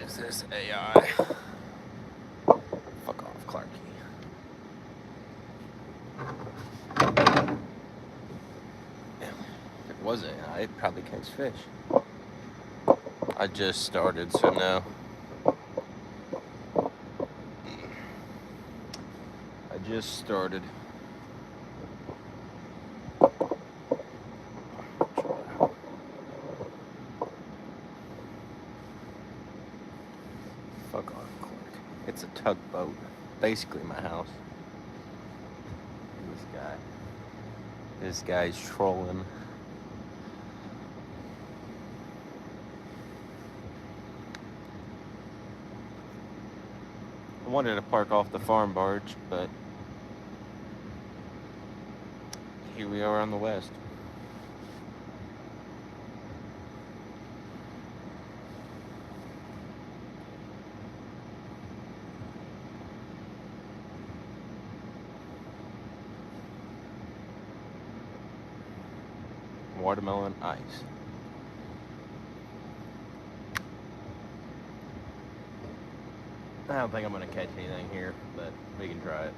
is this AI? Fuck off, Clarky. If it was AI, it'd probably catch fish. I just started, so no. I just started. Fuck off, Clark. It's a tugboat. Basically my house. And this guy's trolling. I wanted to park off the farm barge, but here we are on the west. Watermelon ice. I don't think I'm gonna catch anything here, but we can try it.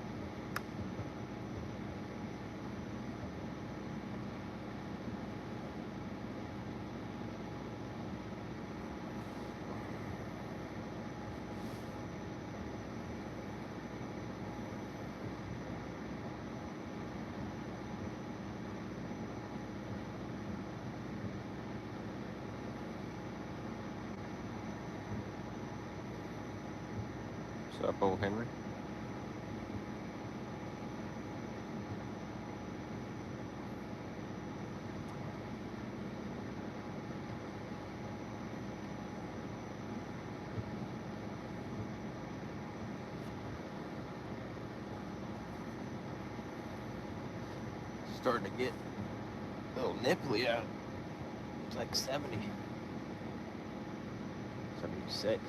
What's up, old Henry? Starting to get a little nipply out. It's like 70. 76.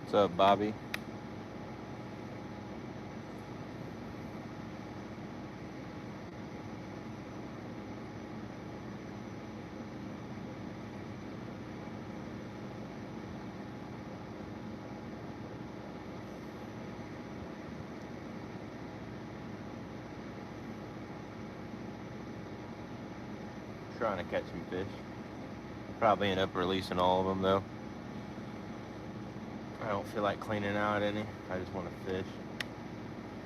What's up, Bobby? Trying to catch some fish. Probably end up releasing all of them though. I don't feel like cleaning out any. I just want to fish.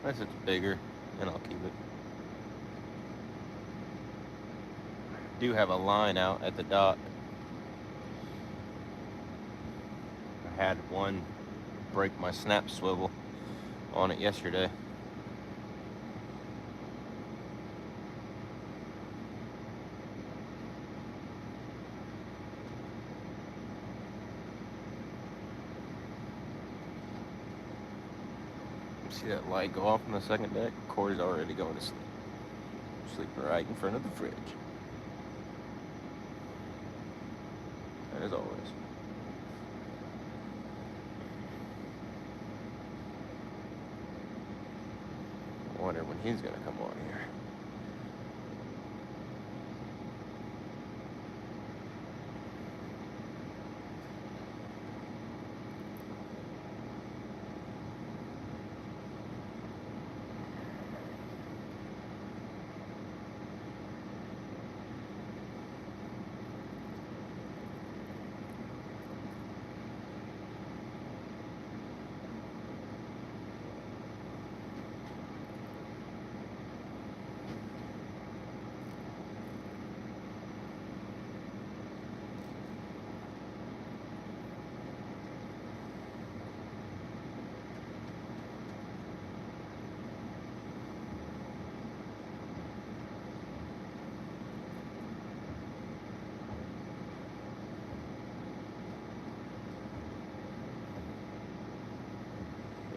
Unless it's bigger, then I'll keep it. Do have a line out at the dock. I had one break my snap swivel on it yesterday. See that light go off on the second deck? Corey's already going to sleep. Sleeping right in front of the fridge. As always. I wonder when he's gonna come on here.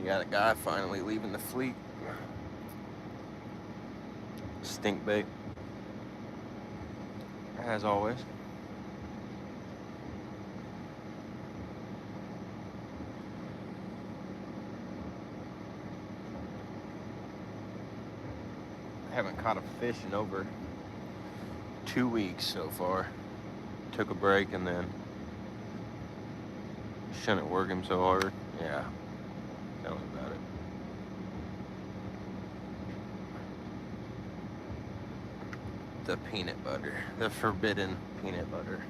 You got a guy finally leaving the fleet. Stink bait. As always. I haven't caught a fish in over 2 weeks so far. Took a break and then Shouldn't work him so hard. Yeah. Tell me about it. The peanut butter. The forbidden peanut butter.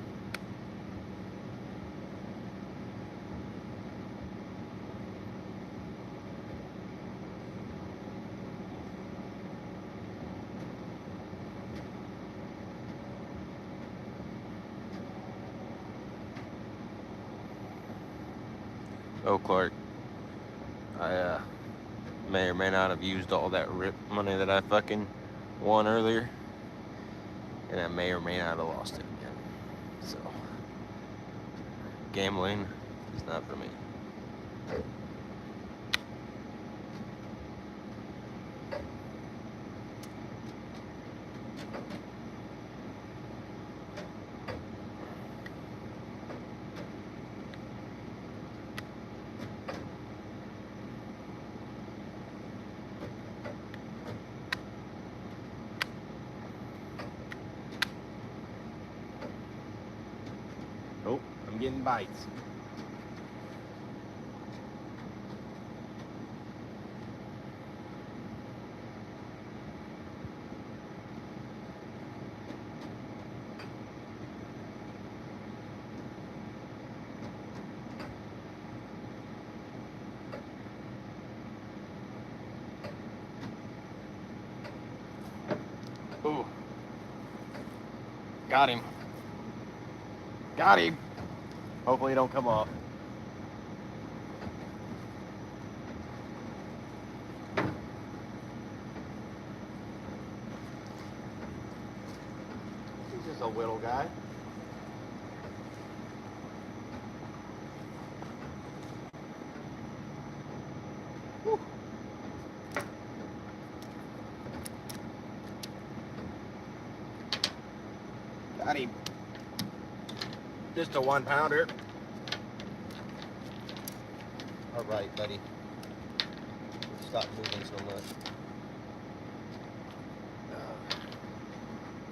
Oh, Clark. I may or may not have used all that RIP money that I fucking won earlier. And I may or may not have lost it again. So, gambling is not for me. Oh, I'm getting bites. Ooh. Got him. Got him. Hopefully he don't come off. He's just a little guy. Whew. Got him. Just a 1 pounder. All right, buddy. Stop moving so much.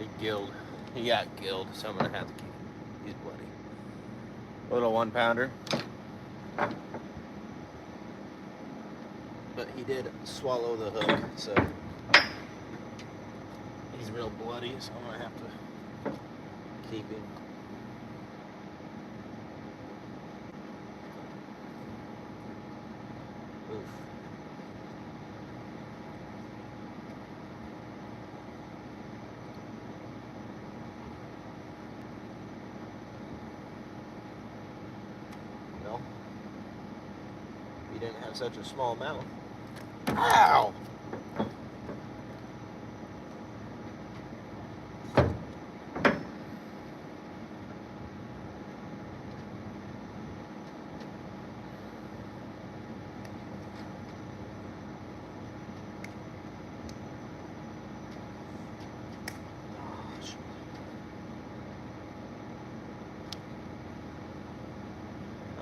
He gilled. He got gilled, so I'm gonna have to keep him. He's bloody. Little 1 pounder. But he did swallow the hook, so he's real bloody, so I'm gonna have to keep him. Oof. Well, he didn't have such a small mouth. Ow!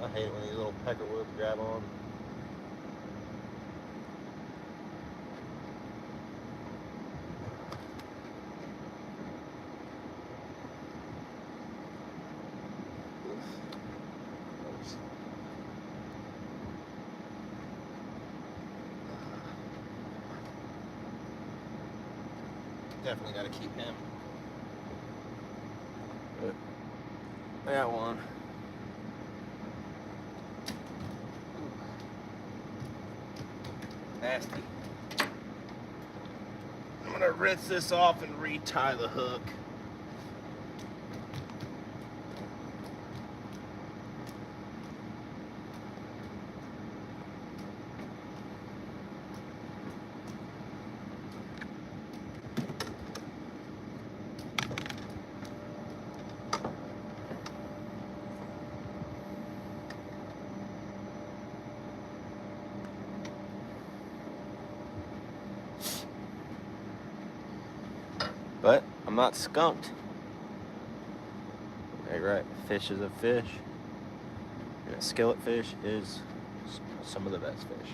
I hate it when these little peckerwoods grab on. Definitely got to keep him. But that one. Nasty. I'm gonna rinse this off and retie the hook. But I'm not skunked. Okay, right. Fish is a fish. And a skillet fish is some of the best fish.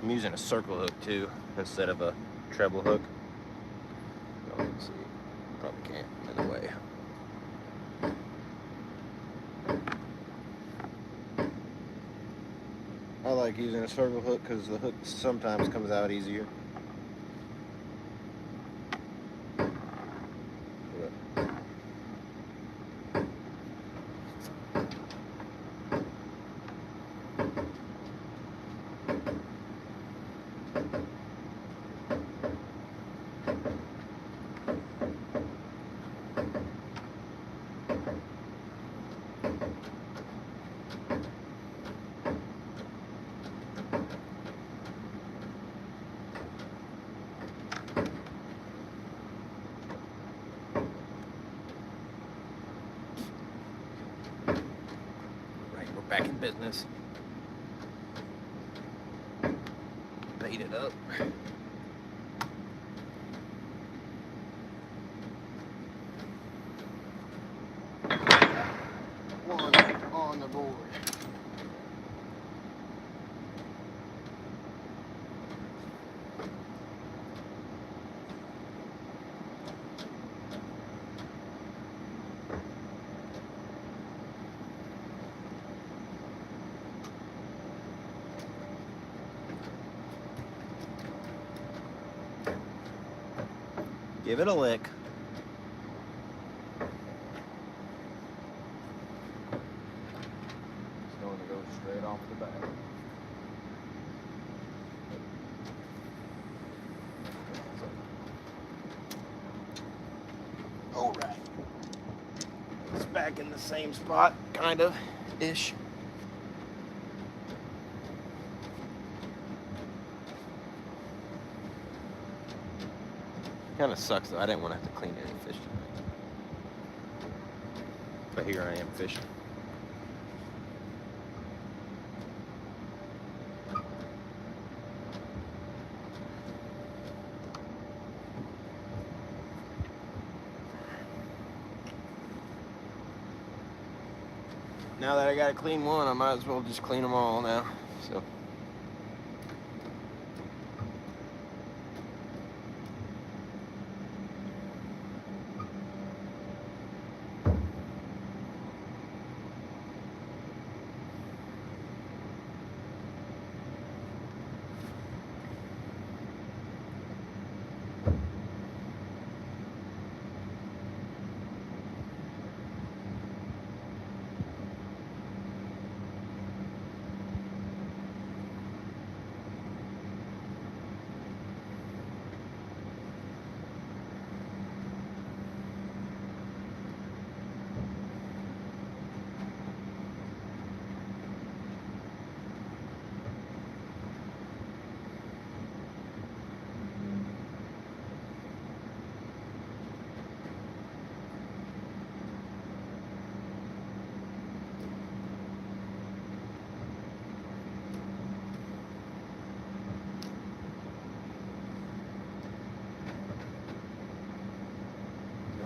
I'm using a circle hook too instead of a treble hook. Oh, let's see. Probably can't. I'm in the way. I like using a circle hook because the hook sometimes comes out easier. Back in business. Bait it up. One on the board. Give it a lick. It's going to go straight off the back. All right. It's back in the same spot, kind of, ish. Kind of sucks though. I didn't want to have to clean any fish tonight. But here I am fishing. Now that I got a clean one, I might as well just clean them all now. So.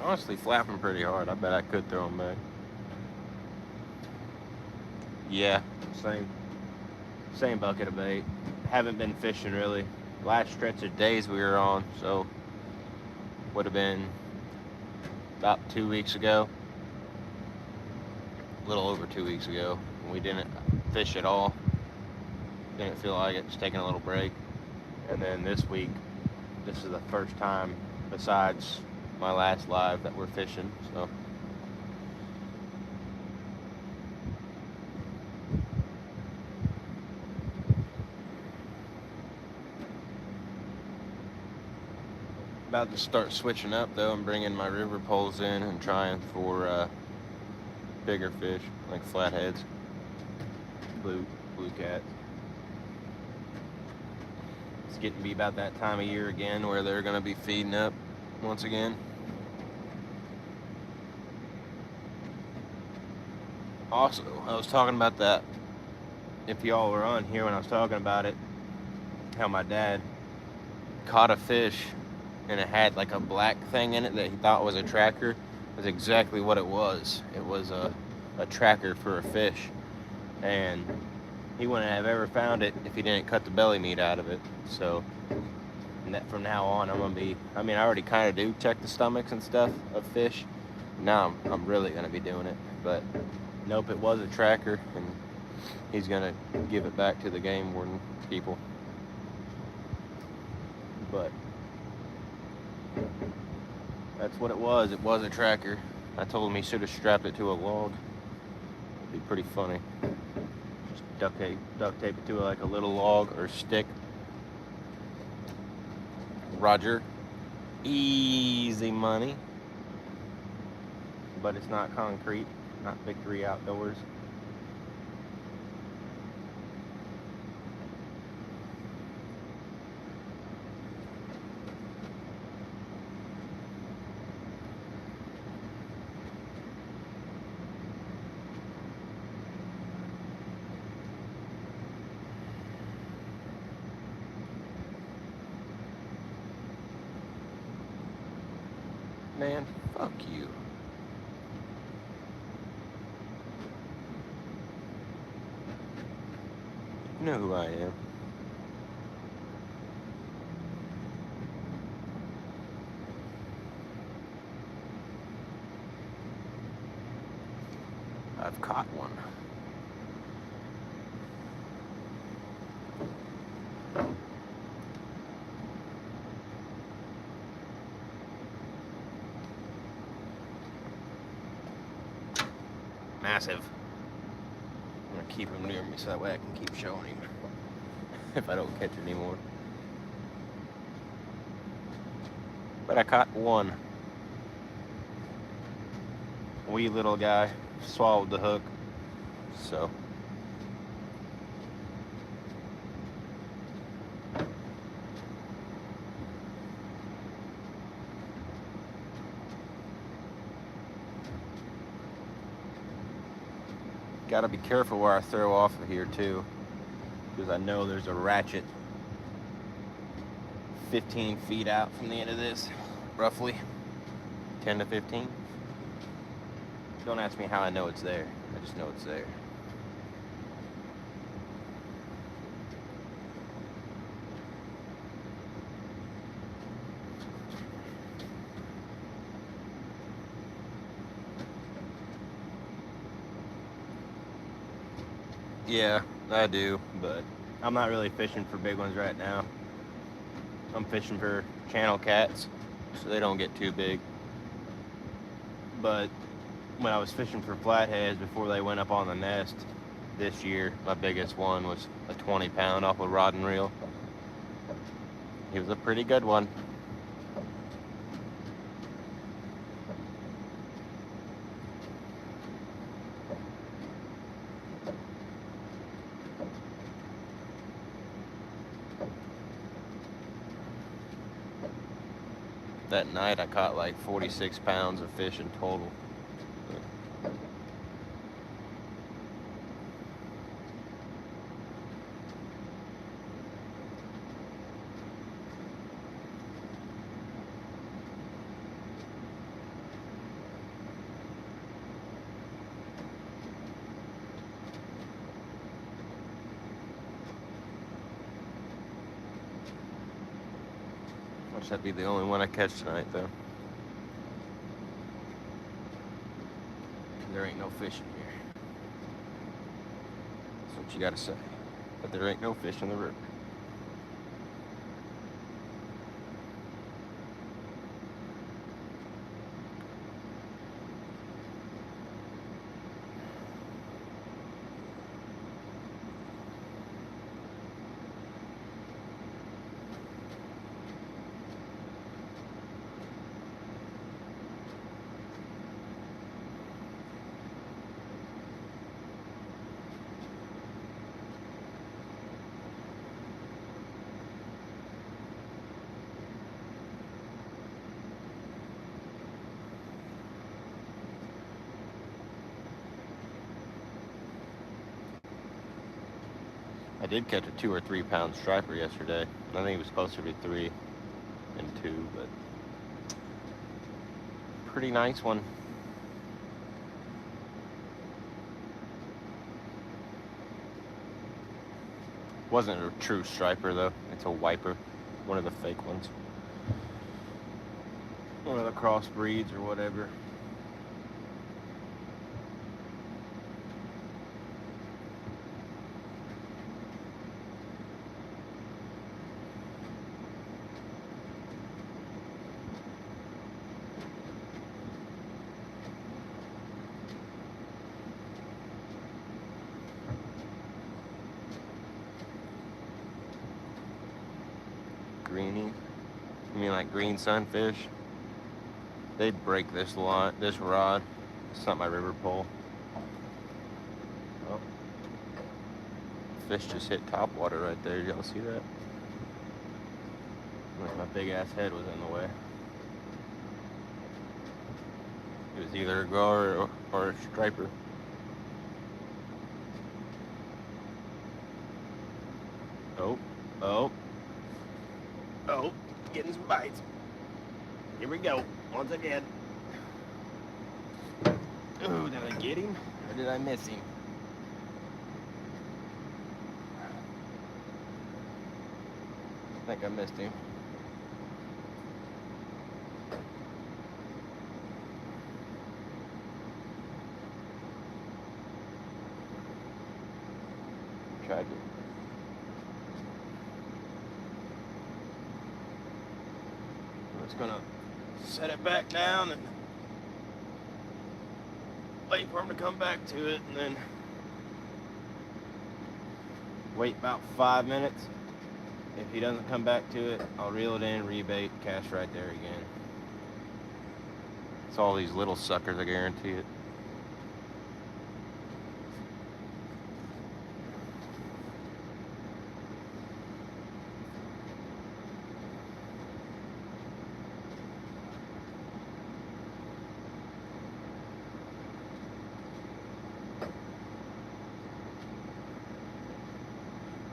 Honestly, flapping pretty hard. I bet I could throw them back. Yeah, same bucket of bait. Haven't been fishing really. Last stretch of days we were on, so would have been about 2 weeks ago. A little over 2 weeks ago. We didn't fish at all. Didn't feel like it. Just taking a little break. And then this week, this is the first time besides my last live that we're fishing, so about to start switching up though. I'm bringing my river poles in and trying for bigger fish like flatheads, blue cats. It's getting to be about that time of year again where they're going to be feeding up once again. Also, I was talking about that, if y'all were on here when I was talking about it, how my dad caught a fish and it had like a black thing in it that he thought was a tracker. That's exactly what it was. It was a tracker for a fish. And he wouldn't have ever found it if he didn't cut the belly meat out of it. So from now on, I'm gonna be. I mean, I already kind of do check the stomachs and stuff of fish. Now I'm really gonna be doing it. But nope, it was a tracker, and he's gonna give it back to the game warden people. But that's what it was. It was a tracker. I told him he should have strapped it to a log. It'd be pretty funny. Just duct tape it to like a little log or stick. Roger. Easy money. But it's not concrete, not Victory Outdoors. Man, fuck you. You know who I am. I've caught one. Massive. I'm gonna keep him near me so that way I can keep showing him if I don't catch any more. But I caught one. Wee little guy swallowed the hook, so. Gotta be careful where I throw off of here too, because I know there's a ratchet 15 feet out from the end of this, roughly 10 to 15. Don't ask me how I know it's there. I just know it's there. Yeah, I do, but I'm not really fishing for big ones right now. I'm fishing for channel cats, so they don't get too big. But when I was fishing for flatheads before they went up on the nest this year, my biggest one was a 20-pound off a rod and reel. He was a pretty good one. That night I caught like 46 pounds of fish in total. Wish that'd be the only one I catch tonight though. There ain't no fish in here. That's what you gotta say. But there ain't no fish in the river. I did catch a 2 or 3 pound striper yesterday. I think it was supposed to be 3 and 2, but pretty nice one. Wasn't a true striper though. It's a wiper. One of the fake ones. One of the crossbreeds or whatever. Greenie. You mean like green sunfish? They'd break this rod. It's not my river pole. Oh. Fish just hit top water right there. Did y'all see that? Unless my big ass head was in the way. It was either a gar or a striper. Oh, getting some bites. Here we go, once again. Oh, did I get him? Or did I miss him? I think I missed him. Tried to. I'm just gonna set it back down and wait for him to come back to it, and then wait about 5 minutes. If he doesn't come back to it, I'll reel it in, rebait, cast right there again. It's all these little suckers, I guarantee it.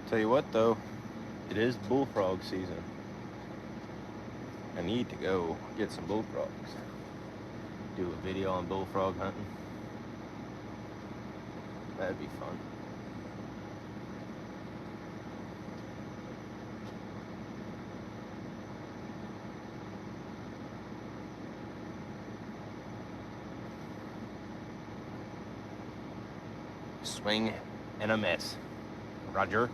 Tell you what though, it is bullfrog season. I need to go get some bullfrogs. Do a video on bullfrog hunting. That'd be fun. Swing and a miss. Roger.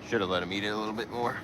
Should have let him eat it a little bit more.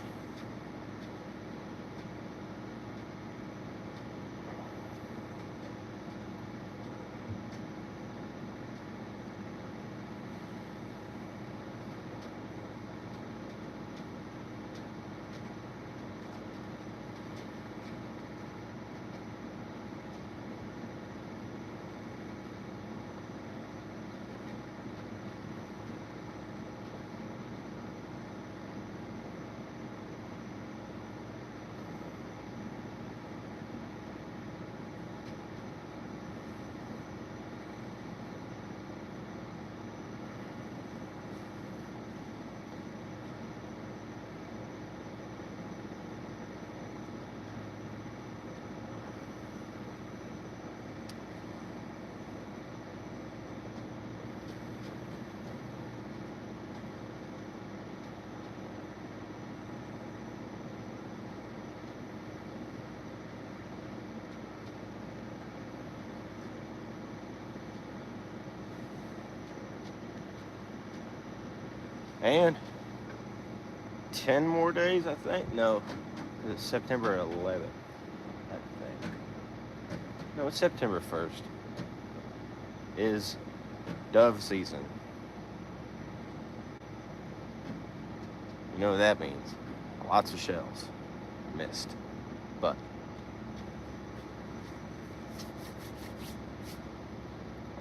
And 10 more days, I think. No, it's September 11th, I think. No, it's September 1st. Is dove season. You know what that means? Lots of shells. Missed. But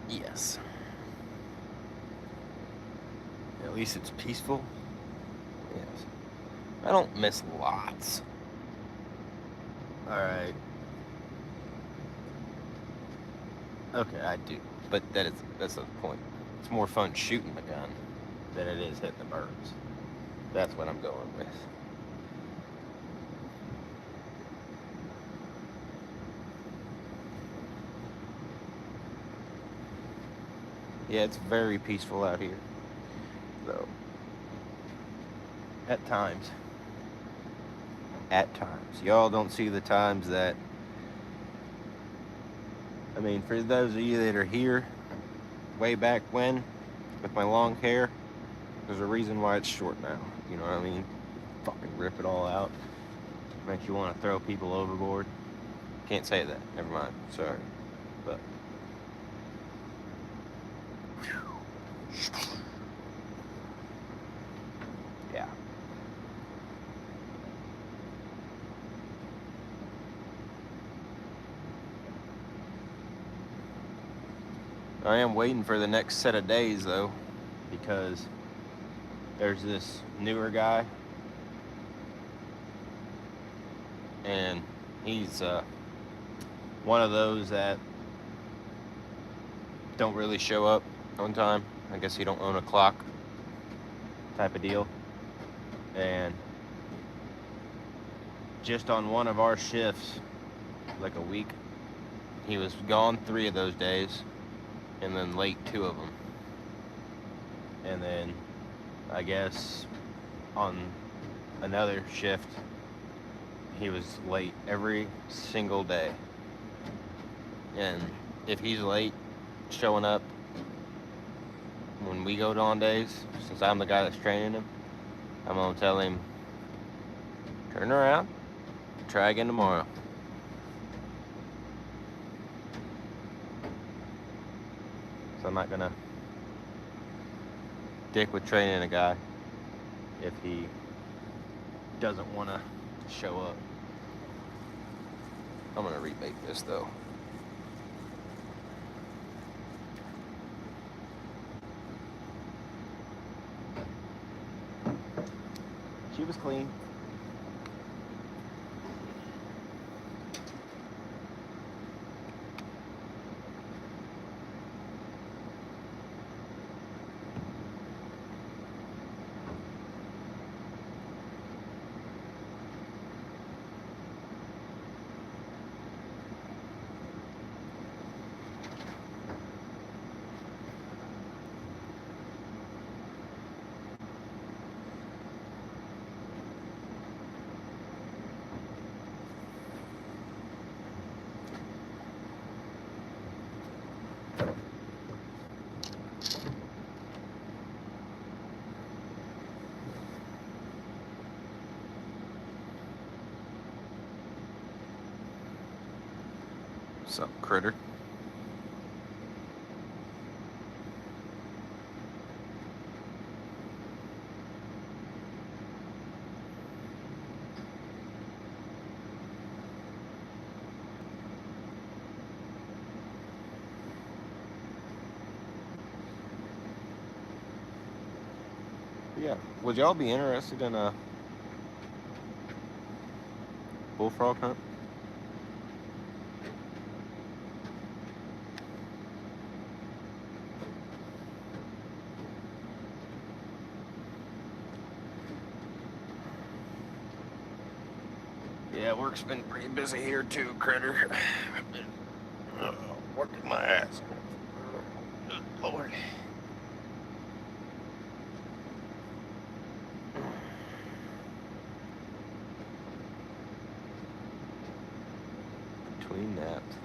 yes. At least it's peaceful. Yes. I don't miss lots. Alright. Okay, I do. But that's the point. It's more fun shooting the gun than it is hitting the birds. That's what I'm going with. Yeah, it's very peaceful out here. Though. At times. At times. Y'all don't see the times that... I mean, for those of you that are here, way back when, with my long hair, there's a reason why it's short now. You know what I mean? Fucking rip it all out. Makes you want to throw people overboard. Can't say that. Never mind. Sorry. But... yeah. I am waiting for the next set of days, though, because there's this newer guy, and he's one of those that don't really show up on time. I guess he don't own a clock type of deal. And just on one of our shifts, like a week, he was gone 3 of those days, and then late 2 of them. And then, I guess, on another shift, he was late every single day. And if he's late showing up when we go on days, since I'm the guy that's training him, I'm gonna tell him, turn around, try again tomorrow. So I'm not gonna dick with training a guy if he doesn't want to show up. I'm gonna rebake this though. She was clean. What's up, critter? Yeah, would y'all be interested in a bullfrog hunt? Yeah, work's been pretty busy here too, critter. I've been working my ass. Good Lord. Between naps.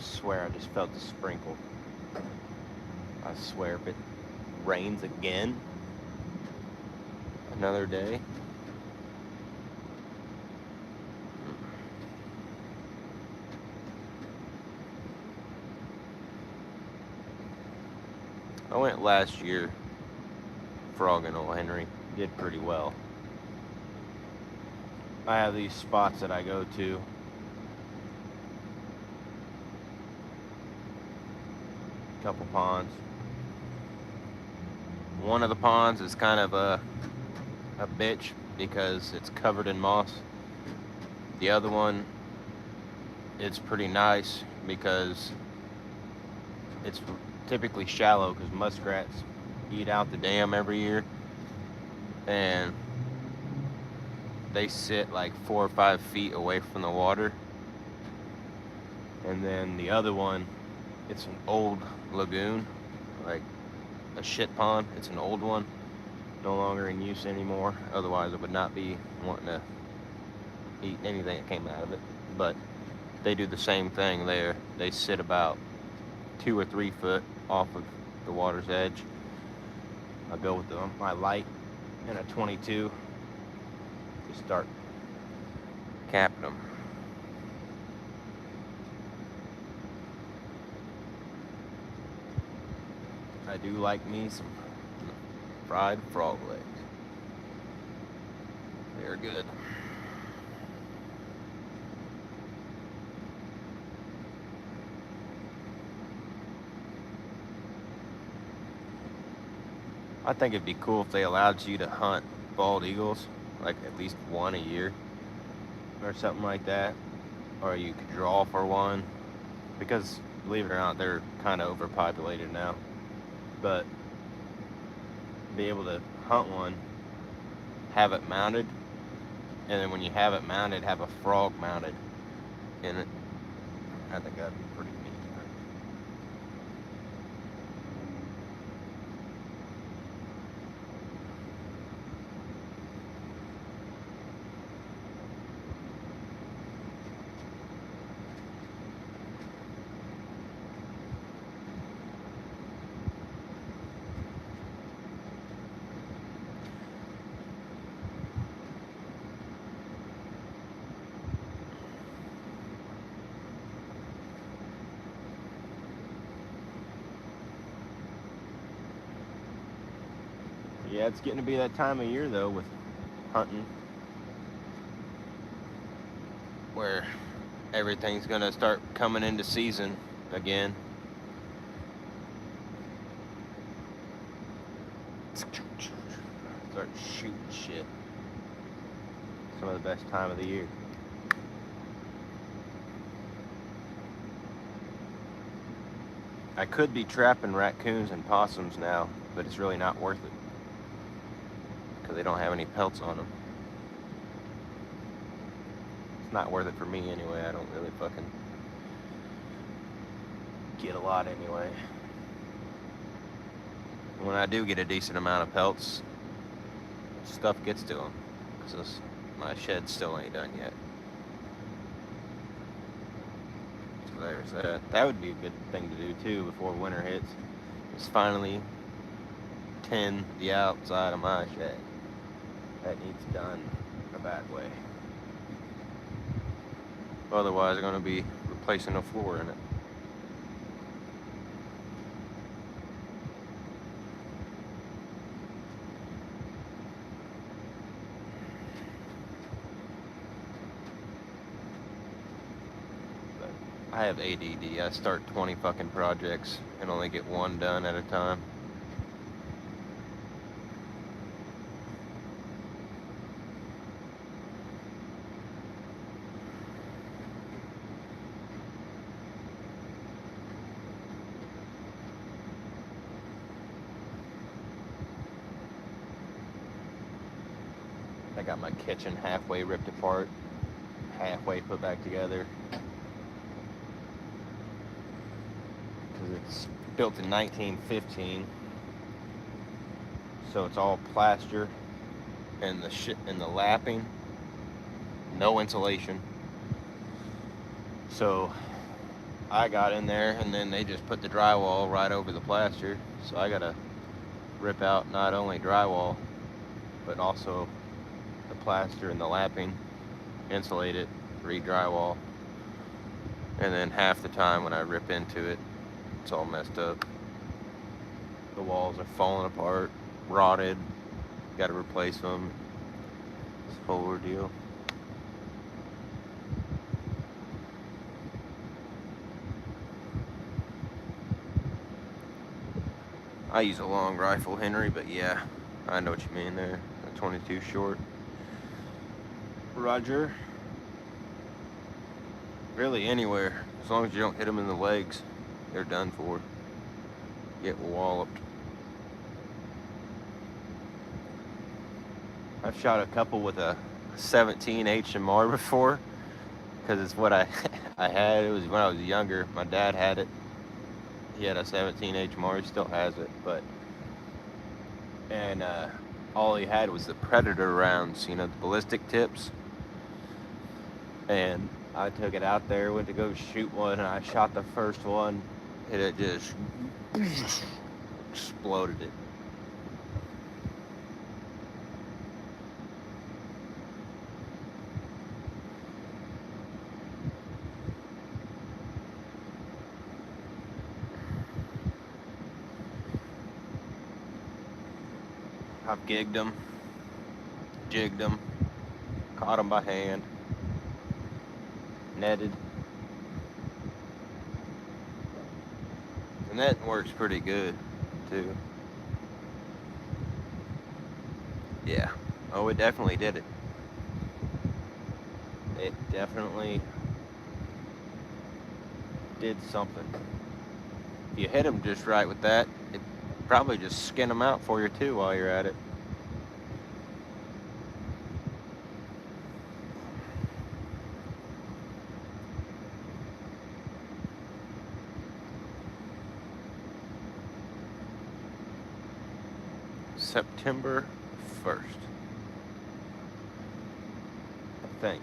swear I just felt the sprinkle. I swear if it rains again another day. I went last year frogging Old Henry. Did pretty well. I have these spots that I go to. Couple ponds. One of the ponds is kind of a bitch because it's covered in moss. The other one, it's pretty nice because it's typically shallow because muskrats eat out the dam every year, and they sit like 4 or 5 feet away from the water. And then the other one, it's an old lagoon, like a shit pond. It's an old one, no longer in use anymore. Otherwise, I would not be wanting to eat anything that came out of it. But they do the same thing there. They sit about 2 or 3 foot off of the water's edge. I go with my light and a 22 to start capping them. I do like me some fried frog legs. They're good. I think it'd be cool if they allowed you to hunt bald eagles, like at least one a year or something like that. Or you could draw for one, because believe it or not, they're kind of overpopulated now. But be able to hunt one, have it mounted, and then when you have it mounted, have a frog mounted in it. I think that'd be pretty neat. Yeah, it's getting to be that time of year though with hunting, where everything's gonna start coming into season again. Start shooting shit. Some of the best time of the year. I could be trapping raccoons and possums now, but it's really not worth it because they don't have any pelts on them. It's not worth it for me anyway. I don't really fucking get a lot anyway. When I do get a decent amount of pelts, stuff gets to them because my shed still ain't done yet. So there's that. That would be a good thing to do too before winter hits. Is finally tin the outside of my shed. That needs done a bad way. Otherwise, I'm going to be replacing a floor in it. But I have ADD. I start 20 fucking projects and only get one done at a time. I got my kitchen halfway ripped apart, halfway put back together. Because it's built in 1915. So it's all plaster and the shit and the lapping, no insulation. So I got in there, and then they just put the drywall right over the plaster. So I gotta rip out not only drywall, but also the plaster and the lapping, insulate it, re-drywall. And then half the time when I rip into it, it's all messed up. The walls are falling apart, rotted. Got to replace them. It's a whole ordeal. I use a long rifle, Henry, but yeah, I know what you mean there. A 22 short. Roger. Really anywhere, as long as you don't hit them in the legs, they're done for. Get walloped. I've shot a couple with a 17 HMR before, because it's what I I had. It was when I was younger. My dad had it. He had a 17 HMR. He still has it, but and all he had was the Predator rounds, you know, the ballistic tips. And I took it out there, went to go shoot one, and I shot the first one, and it just exploded it. I've gigged them, jigged them, caught them by hand, netted. And that works pretty good, too. Yeah. Oh, it definitely did it. It definitely did something. If you hit them just right with that, it probably just skin them out for you, too, while you're at it. September 1st, I think.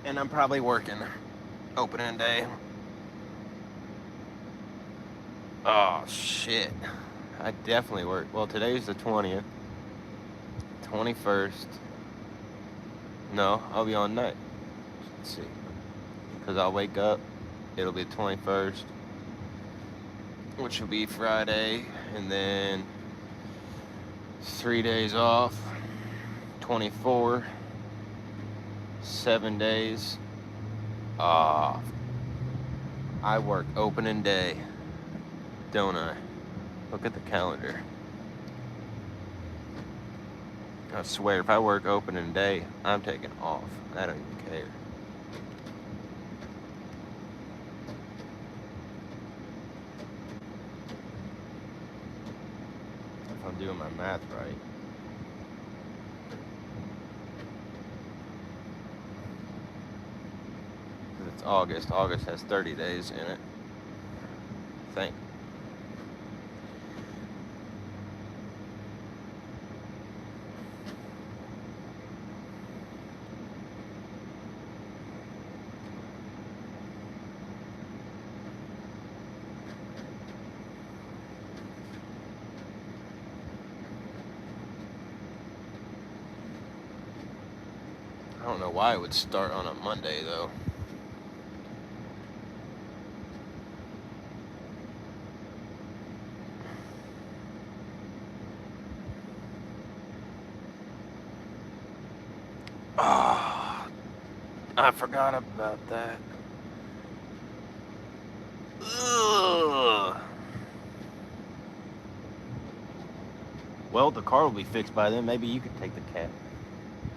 And I'm probably working opening day. Oh, shit. I definitely work. Well, today's the 20th. 21st. No, I'll be on night. Let's see. Because I'll wake up. It'll be the 21st, which will be Friday. And then 3 days off. 24. 7 days off. I work opening day, don't I? Look at the calendar. I swear, if I work opening day, I'm taking off. I don't even care. If I'm doing my math right. It's August. August has 30 days in it. I think. I don't know why it would start on a Monday, though. Oh, I forgot about that. Ugh. Well, the car will be fixed by then. Maybe you could take the cat.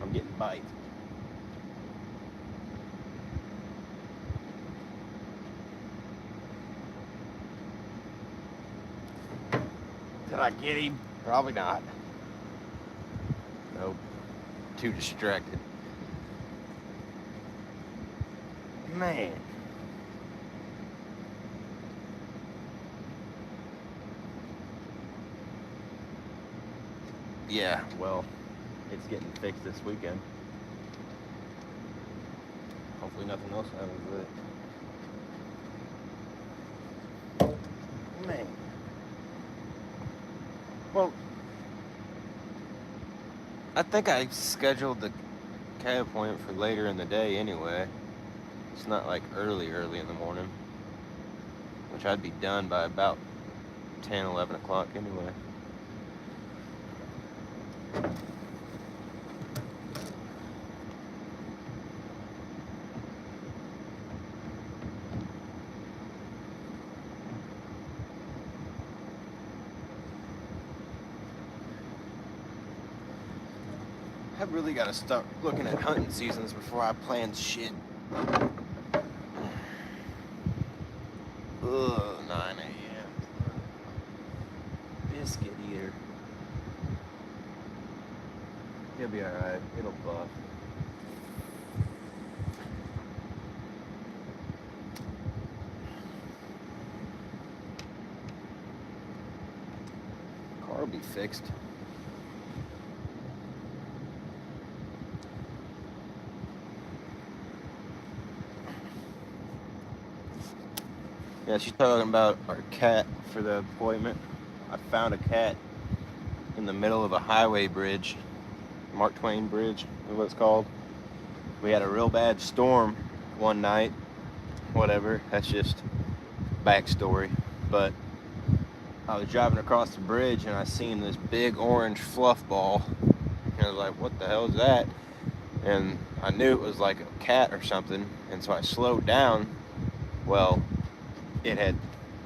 I'm getting bites. Did I get him? Probably not. Nope. Too distracted. Man. Yeah, well, it's getting fixed this weekend. Hopefully nothing else happens with it. Man. Well, I think I scheduled the cat appointment for later in the day anyway. It's not like early in the morning, which I'd be done by about 10, 11 o'clock anyway. I really gotta start looking at hunting seasons before I plan shit. Ugh, 9 a.m. Biscuit eater. He'll be alright. It'll buff. Car will be fixed. Yeah, she's talking about our cat for the appointment. I found a cat in the middle of a highway bridge. Mark Twain Bridge is what it's called. We had a real bad storm one night. Whatever, that's just backstory. But I was driving across the bridge and I seen this big orange fluff ball. And I was like, what the hell is that? And I knew it was like a cat or something. And so I slowed down. Well, it had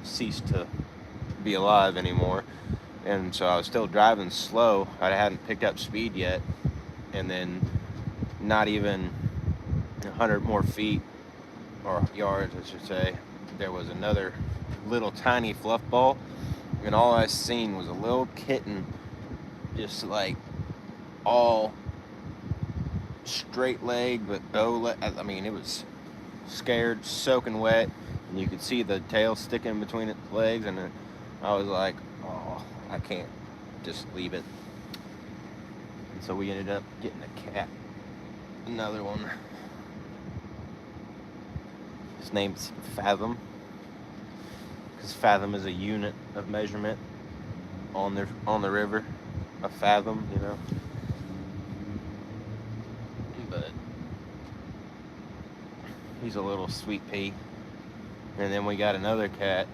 ceased to be alive anymore. And so I was still driving slow. I hadn't picked up speed yet. And then not even 100 more feet, or yards I should say, there was another little tiny fluff ball. And all I seen was a little kitten, just like all straight leg, but bow leg. I mean, it was scared, soaking wet, and you could see the tail sticking between its legs. And I was like, oh, I can't just leave it. And so we ended up getting a cat, another one. His name's Fathom, because fathom is a unit of measurement on the river, a fathom, you know. But he's a little sweet pea. And then we got another cat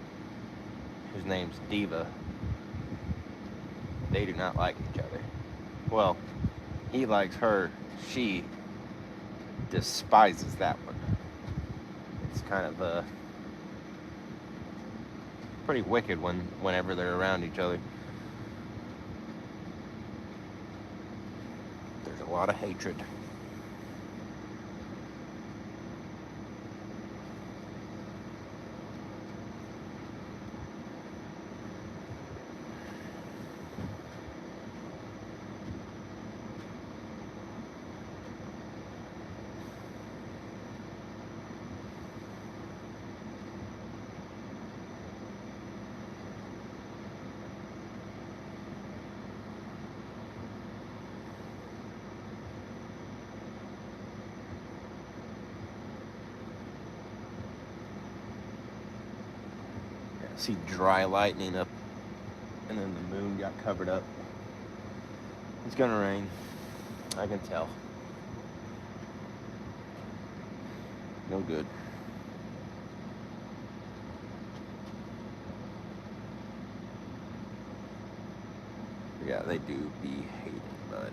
whose name's Diva. They do not like each other. Well, he likes her. She despises that one. It's kind of pretty wicked whenever they're around each other. There's a lot of hatred. See dry lightning up, and then the moon got covered up. It's gonna rain, I can tell. No good. Yeah, they do be hating bud.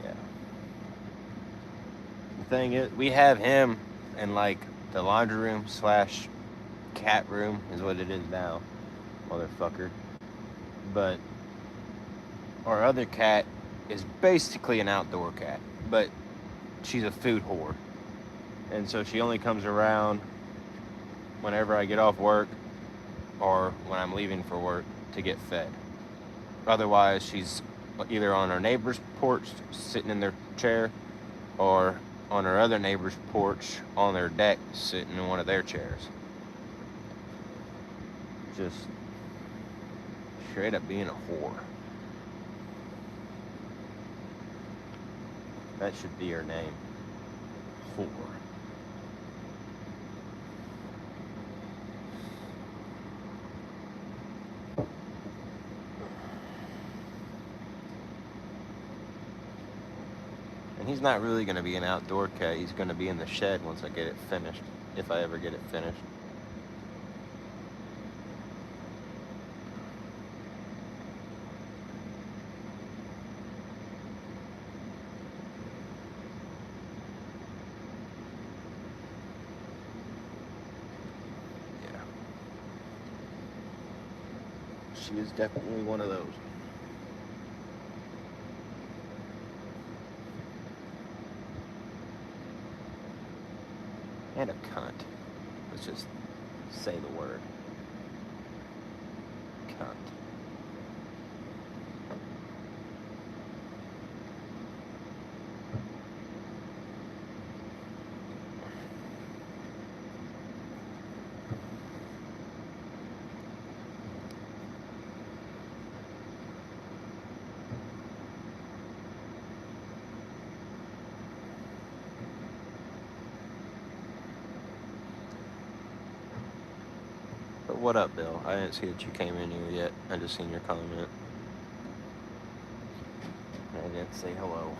Yeah. The thing is, we have him in like the laundry room / cat room is what it is now, motherfucker. But our other cat is basically an outdoor cat, but she's a food whore. And so she only comes around whenever I get off work or when I'm leaving for work to get fed. Otherwise, she's either on our neighbor's porch sitting in their chair or on our other neighbor's porch on their deck sitting in one of their chairs. Just straight up being a whore. That should be her name. Whore. And he's not really going to be an outdoor cat. He's going to be in the shed once I get it finished. If I ever get it finished. Yeah. She is definitely one of those. And a cunt. Let's just say the word. Cunt. But what up, Bill? I didn't see that you came in here yet. I just seen your comment. I didn't say hello.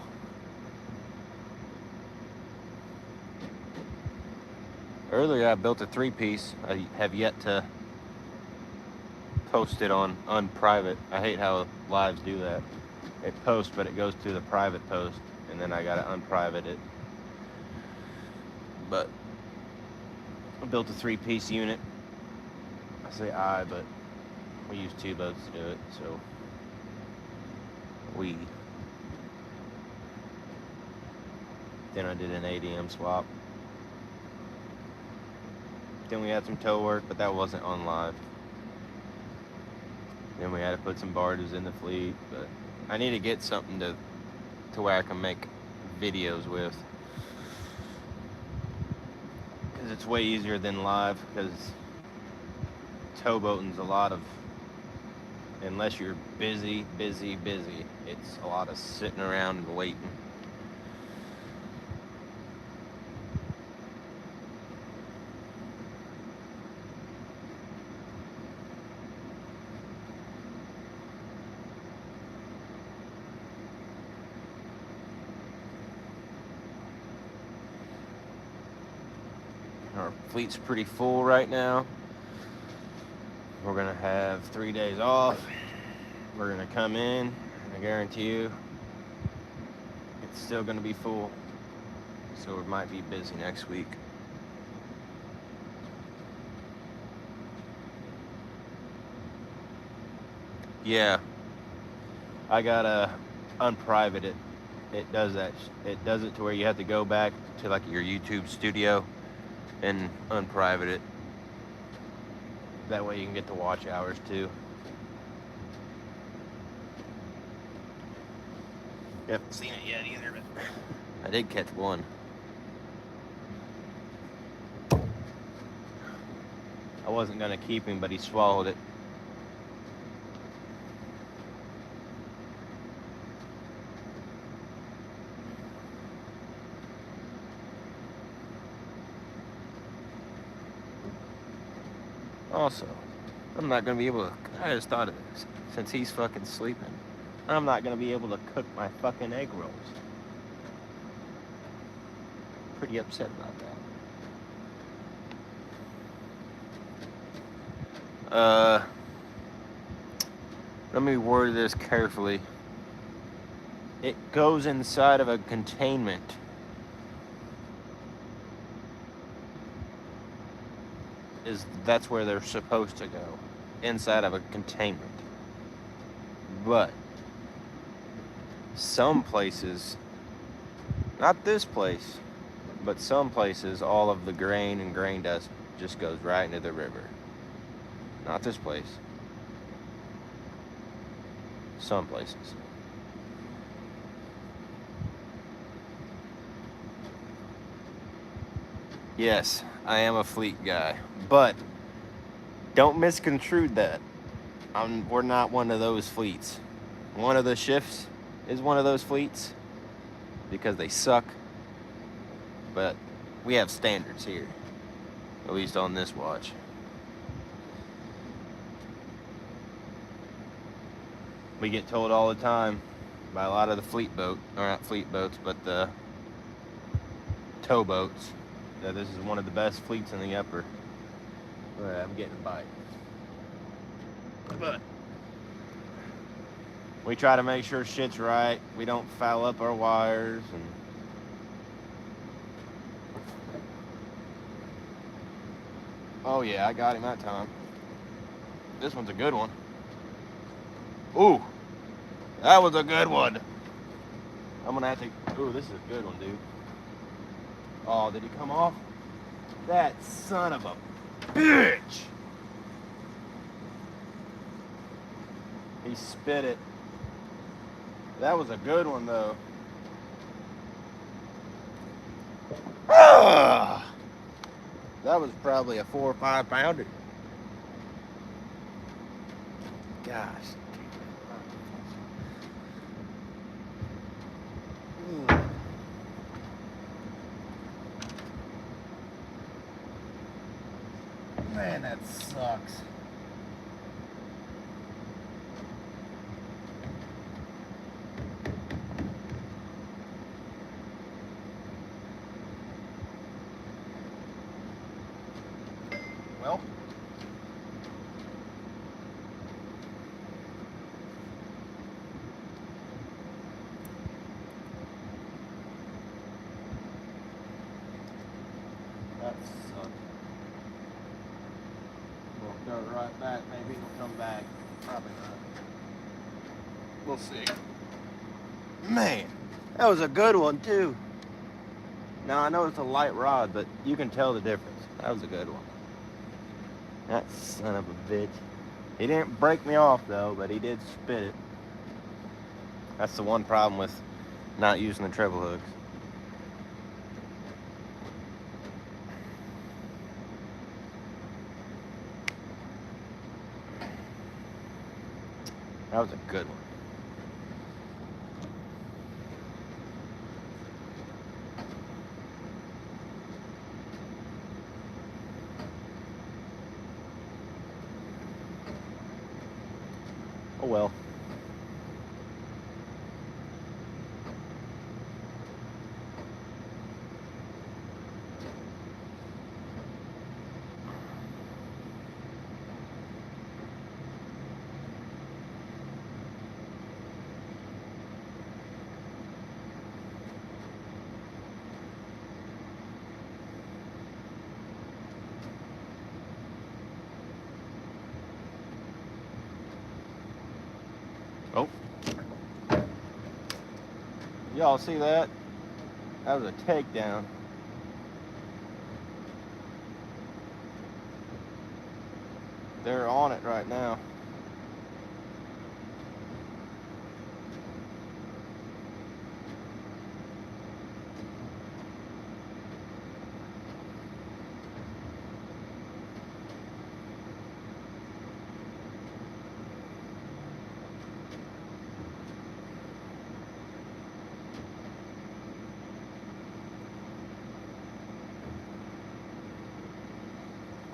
Earlier I built a 3-piece. I have yet to post it on unprivate. I hate how lives do that. It posts, but it goes to the private post, and then I gotta unprivate it. But I built a 3-piece unit. I say I, but we use 2 boats to do it, so then I did an ADM swap. Then we had some tow work, but that wasn't on live. Then we had to put some barges in the fleet, but I need to get something to where I can make videos with. Because it's way easier than live, because towboating's a lot of, unless you're busy, it's a lot of sitting around and waiting. Our fleet's pretty full right now. We're gonna have 3 days off. We're gonna come in, and I guarantee you it's still gonna be full. So we might be busy next week. Yeah, I gotta unprivate it. It does that. It does it to where you have to go back to like your YouTube studio and unprivate it. That way you can get the watch hours too. You haven't seen it yet either, but I did catch one. I wasn't gonna keep him, but he swallowed it. Also, I'm not gonna be able to, I just thought of this, since he's fucking sleeping, I'm not gonna be able to cook my fucking egg rolls. Pretty upset about that. Let me word this carefully. It goes inside of a containment. That's where they're supposed to go, inside of a containment. But some places, not this place, but some places, all of the grain and grain dust just goes right into the river. Not this place. Some places. Yes, I am a fleet guy, but don't misconstrue that. We're not one of those fleets. One of the shifts is one of those fleets, because they suck. But we have standards here, at least on this watch. We get told all the time by a lot of the fleet boat, or not fleet boats, but the tow boats, that this is one of the best fleets in the upper. I'm getting a bite. But we try to make sure shit's right. We don't foul up our wires. And oh yeah, I got him that time. This one's a good one. Ooh, that was a good one. I'm gonna have to. Ooh, this is a good one, dude. Oh, did he come off? That son of a bitch! He spit it. That was a good one, though. Ah! That was probably a 4 or 5 pounder. Gosh. Man, that sucks. Well, that sucks. We'll go right back. Maybe it'll come back. Probably not. We'll see. Man, that was a good one, too. Now, I know it's a light rod, but you can tell the difference. That was a good one. That son of a bitch. He didn't break me off, though, but he did spit it. That's the one problem with not using the treble hooks. That was a good one. Oh well. Oh. Y'all see that? That was a takedown. They're on it right now.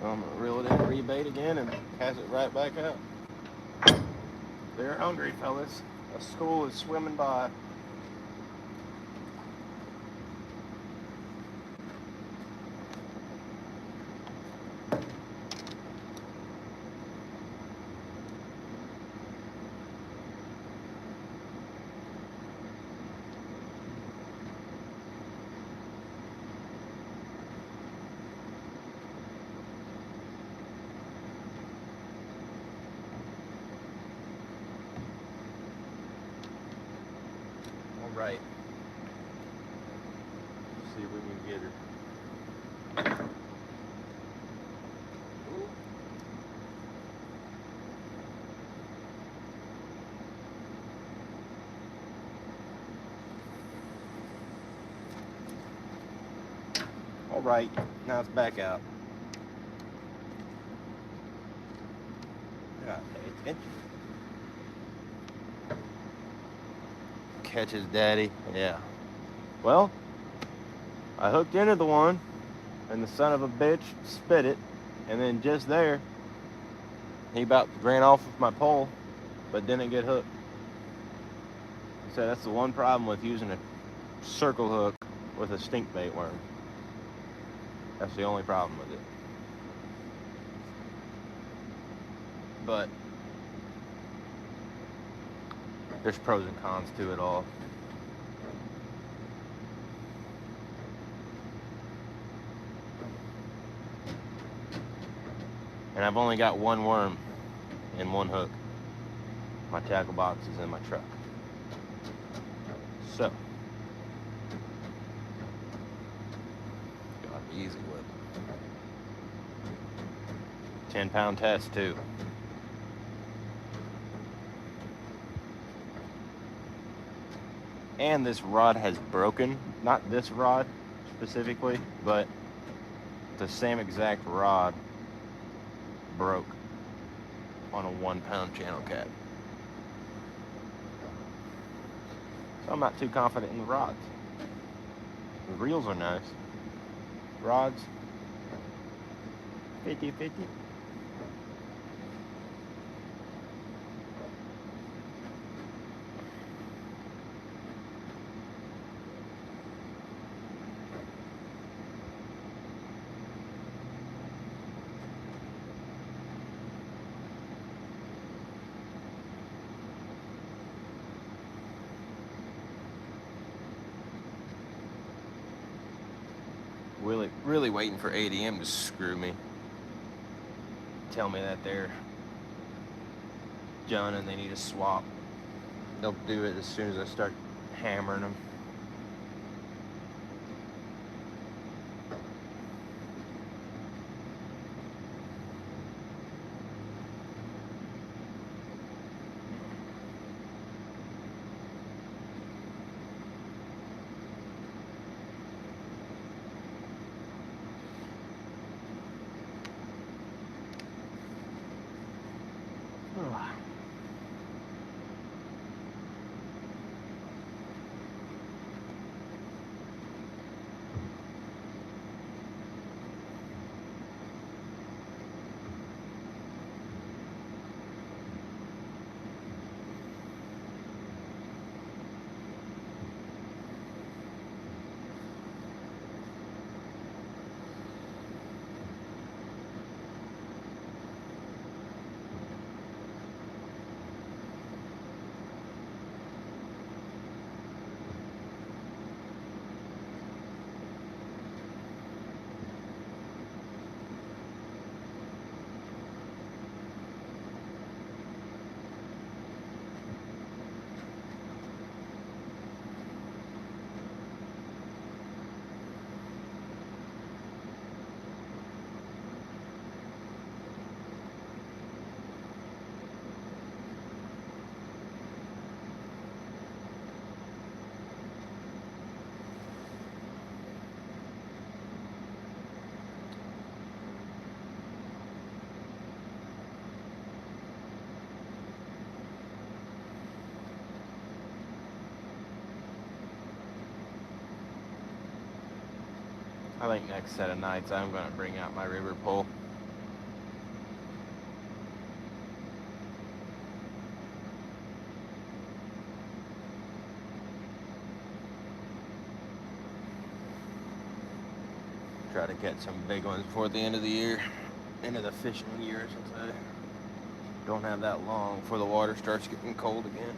I'm gonna reel it in, rebait again, and cast it right back out. They're hungry, fellas. A school is swimming by. Right. See if we can get her. All right, now it's back out. God, pay attention. Catches daddy, yeah. Well, I hooked into the one, and the son of a bitch spit it, and then just there, he about ran off with my pole, but didn't get hooked. So that's the one problem with using a circle hook with a stink bait worm. That's the only problem with it. But there's pros and cons to it all. And I've only got one worm and one hook. My tackle box is in my truck. So, gotta be easy with it. 10-pound test too. And this rod has broken. Not this rod specifically, but the same exact rod broke on a 1-pound channel cap. So I'm not too confident in the rods. The reels are nice. Rods, 50-50. Really waiting for ADM to screw me. Tell me that they're done and they need a swap. They'll do it as soon as I start hammering them. I think next set of nights I'm going to bring out my river pole. Try to catch some big ones before the end of the year. End of the fishing year, since I don't have that long before the water starts getting cold again.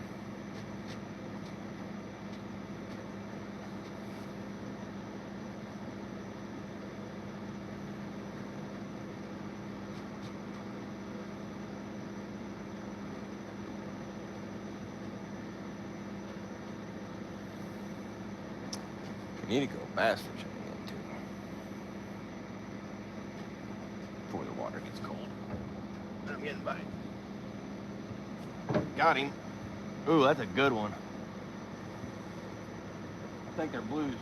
You need to go bass fishing again, too. Before the water gets cold. I'm getting bite. Got him. Ooh, that's a good one. I think they're blues.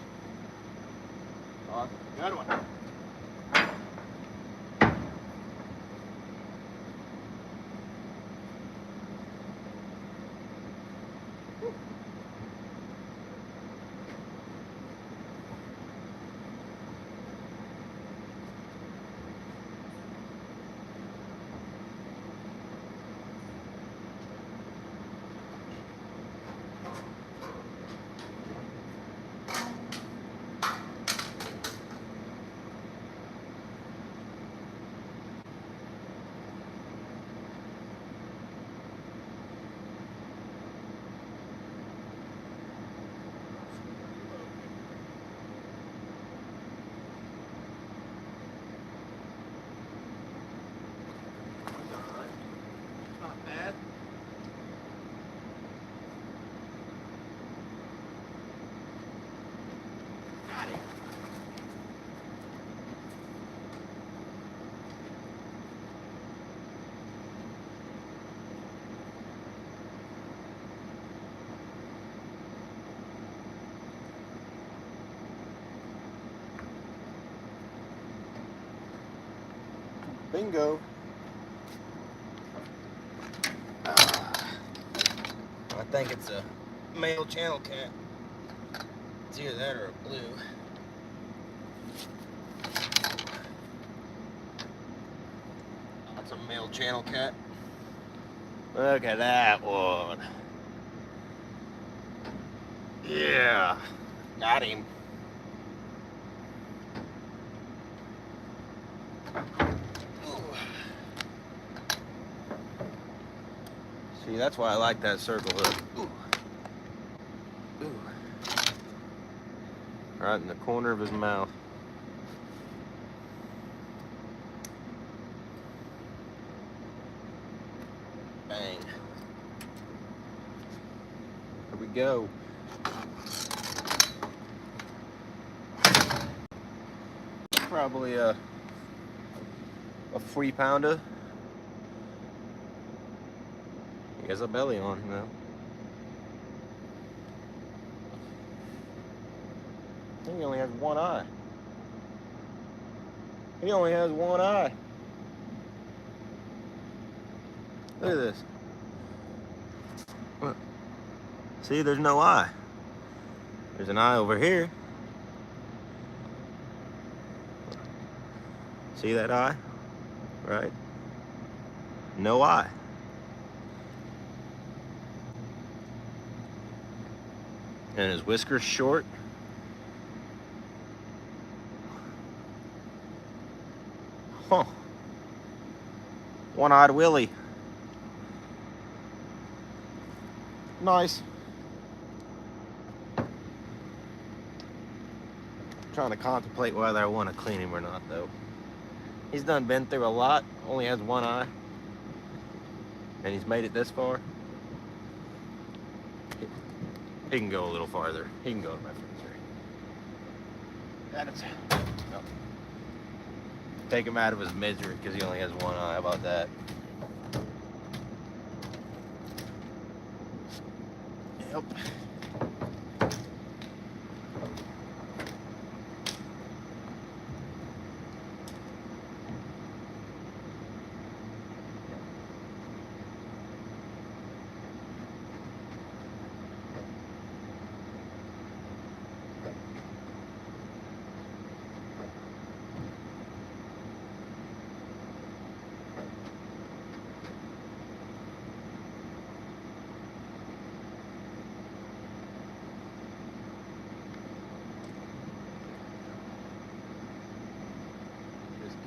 Awesome. Good one. Bingo. I think it's a male channel cat. It's either that or a blue. That's a male channel cat. Look at that one. Yeah, got him. Ooh. See, that's why I like that circle hook. Ooh. Ooh. Right in the corner of his mouth. Bang. Here we go. Probably a 3-pounder. He has a belly on him now. I think he only has one eye. He only has one eye. Look at this. Look. See, there's no eye. There's an eye over here. See that eye? Right? No eye. And his whiskers short. Huh. One-eyed Willie. Nice. Trying to contemplate whether I want to clean him or not, though. He's been through a lot. Only has one eye. And he's made it this far. He can go a little farther. He can go to my freezer. That's no. Take him out of his misery because he only has one eye. How about that? Yep.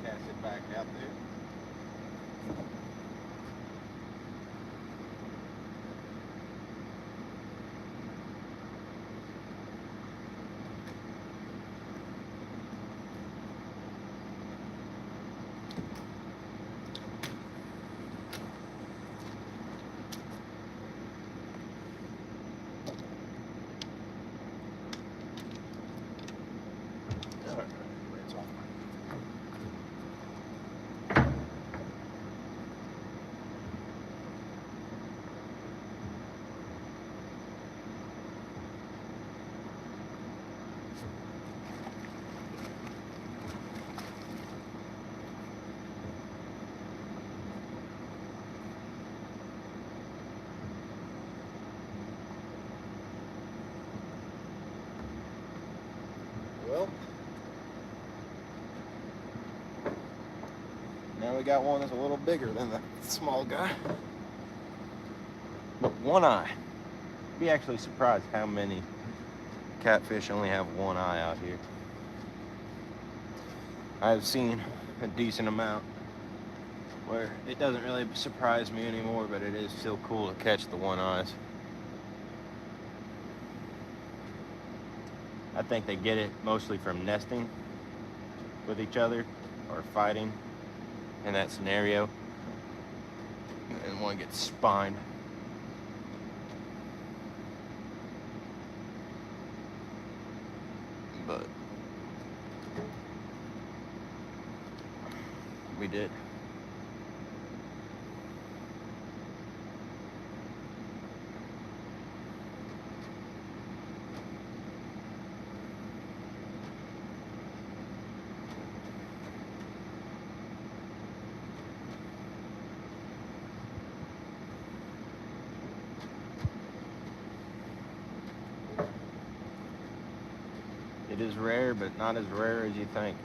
Cast it back out there. Well, now we got one that's a little bigger than the small guy. But one eye. Be actually surprised how many catfish only have one eye out here. I've seen a decent amount where it doesn't really surprise me anymore, but it is still cool to catch the one eyes. I think they get it mostly from nesting with each other or fighting in that scenario, and one gets spined. But we did. It is rare, but not as rare as you think.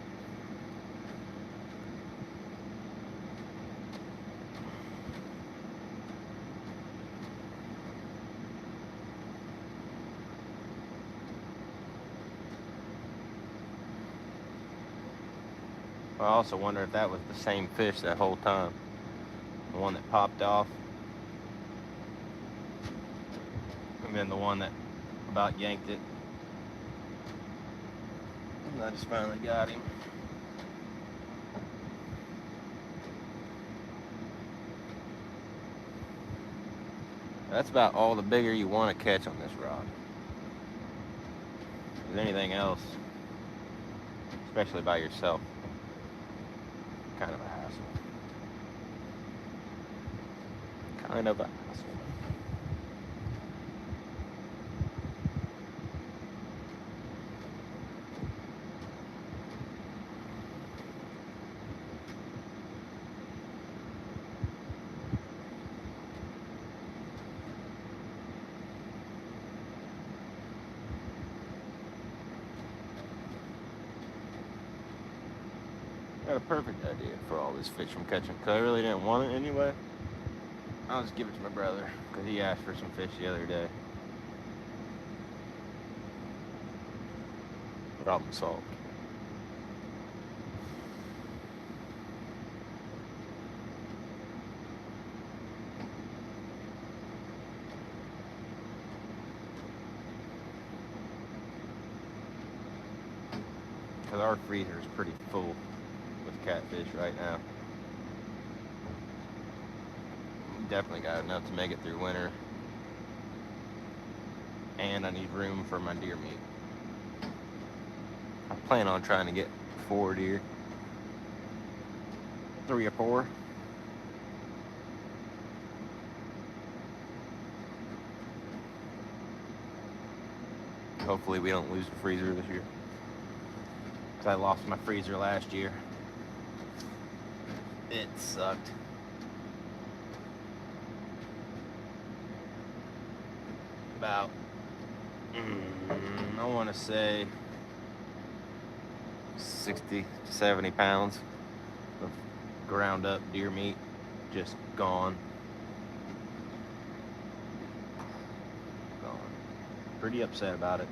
I also wonder if that was the same fish that whole time. The one that popped off. And then the one that about yanked it. And I just finally got him. That's about all the bigger you want to catch on this rod. If there's anything else, especially by yourself, kind of a hassle. Kind of a hassle. Got a perfect idea for all this fish I'm catching, because I really didn't want it anyway. I'll just give it to my brother, because he asked for some fish the other day. Problem solved. Because our freezer is pretty full with catfish right now. We definitely got enough to make it through winter. And I need room for my deer meat. I plan on trying to get 4 deer. 3 or 4. Hopefully we don't lose the freezer this year. Because I lost my freezer last year. It sucked. About, I want to say 60 to 70 pounds of ground up deer meat just gone. Gone. Pretty upset about it.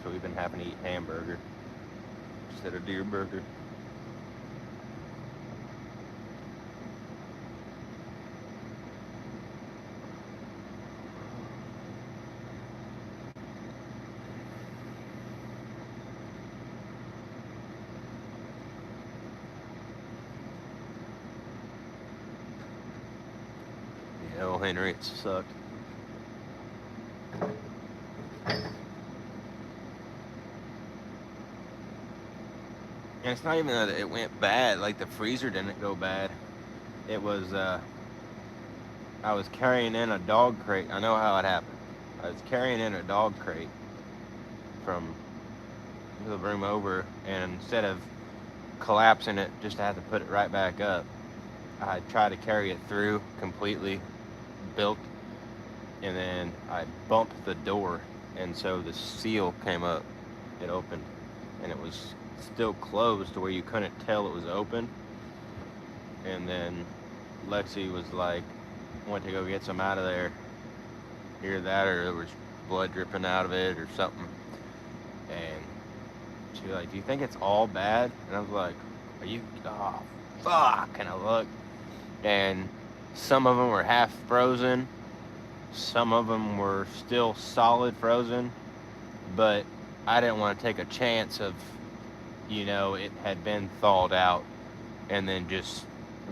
So we've been having to eat hamburger instead of deer burger. Yeah, old Henry, it sucked. And it's not even that it went bad, like the freezer didn't go bad. It was, I was carrying in a dog crate. I know how it happened. I was carrying in a dog crate from the room over, and instead of collapsing it just to have to put it right back up, I tried to carry it through completely built, and then I bumped the door, and so the seal came up. It opened, and it was still closed to where you couldn't tell it was open. And then Lexi was like, went to go get some out of there. Either that or there was blood dripping out of it or something. And she was like, do you think it's all bad? And I was like, are you, oh, fuck. And I looked, and some of them were half frozen. Some of them were still solid frozen. But I didn't want to take a chance of, you know, it had been thawed out and then just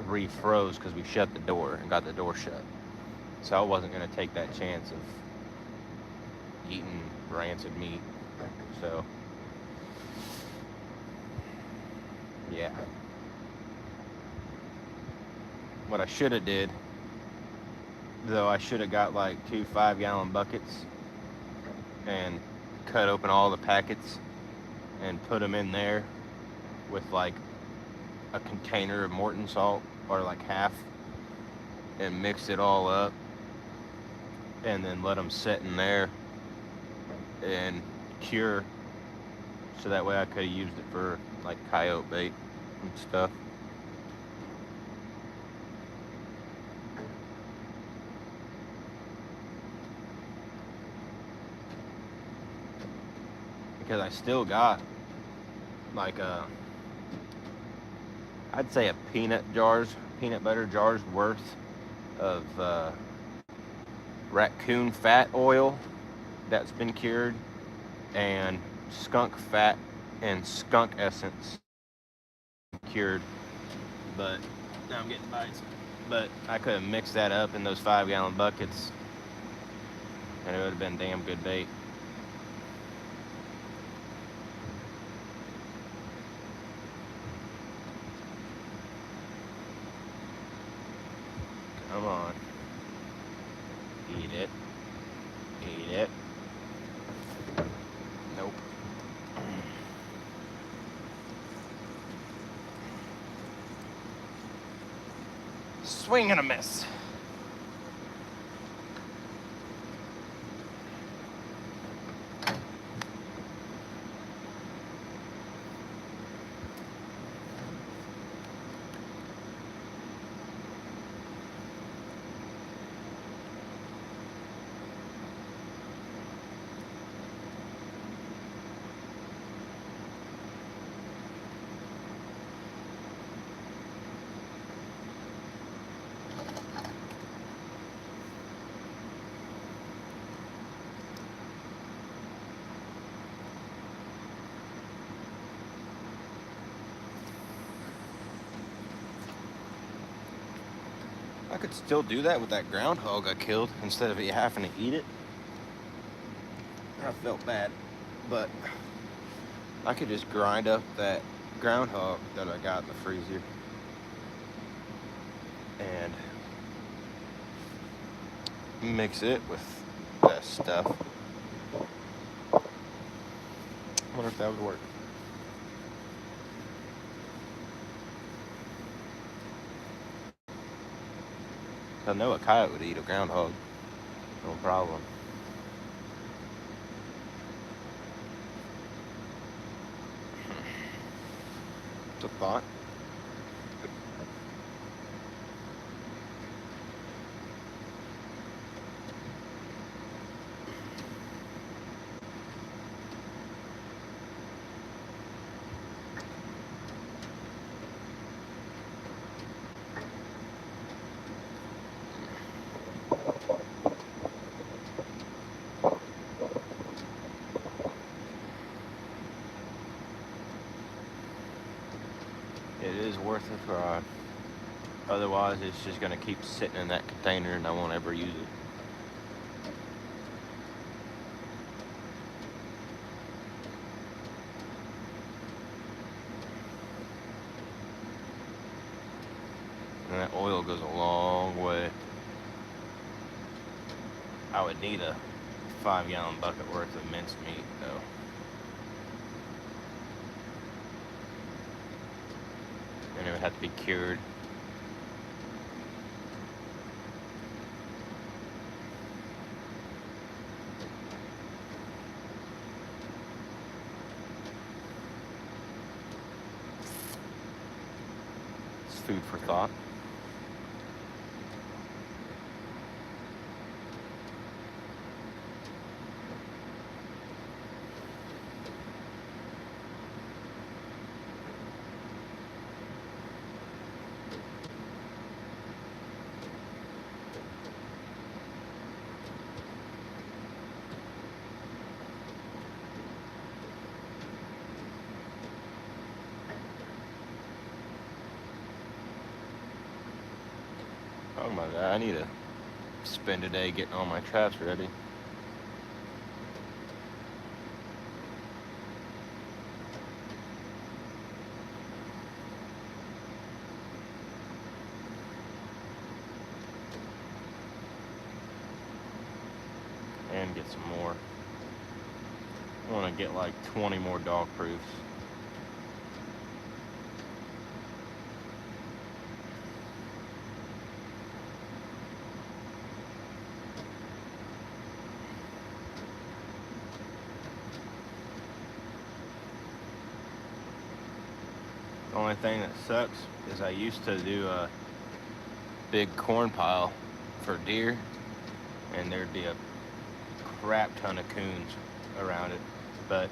refroze because we shut the door and got the door shut. So I wasn't going to take that chance of eating rancid meat. So, yeah. What I should have did, though, I should have got like 2 5-gallon buckets and cut open all the packets and put them in there with like a container of Morton salt, or like half, and mix it all up and then let them sit in there and cure, so that way I could have used it for like coyote bait and stuff. Because I still got like I'd say a peanut butter jars worth of raccoon fat oil that's been cured, and skunk fat and skunk essence cured. But now I'm getting bites. But I could have mixed that up in those 5-gallon buckets, and it would have been damn good bait. Come on. Eat it. Eat it. Nope. Swing and a miss. I could still do that with that groundhog I killed instead of you having to eat it. I felt bad, but I could just grind up that groundhog that I got in the freezer and mix it with that stuff. I wonder if that would work. I know a coyote would eat a groundhog, no problem. It's a thought. It is worth a try. Otherwise, it's just going to keep sitting in that container and I won't ever use it. And that oil goes a long way. I would need a 5-gallon bucket worth of minced meat, though. And it would have to be cured. It's food for thought. Talking about that, I need to spend a day getting all my traps ready. And get some more. I want to get like 20 more dog proofs. Only thing that sucks is I used to do a big corn pile for deer, and there'd be a crap ton of coons around it. But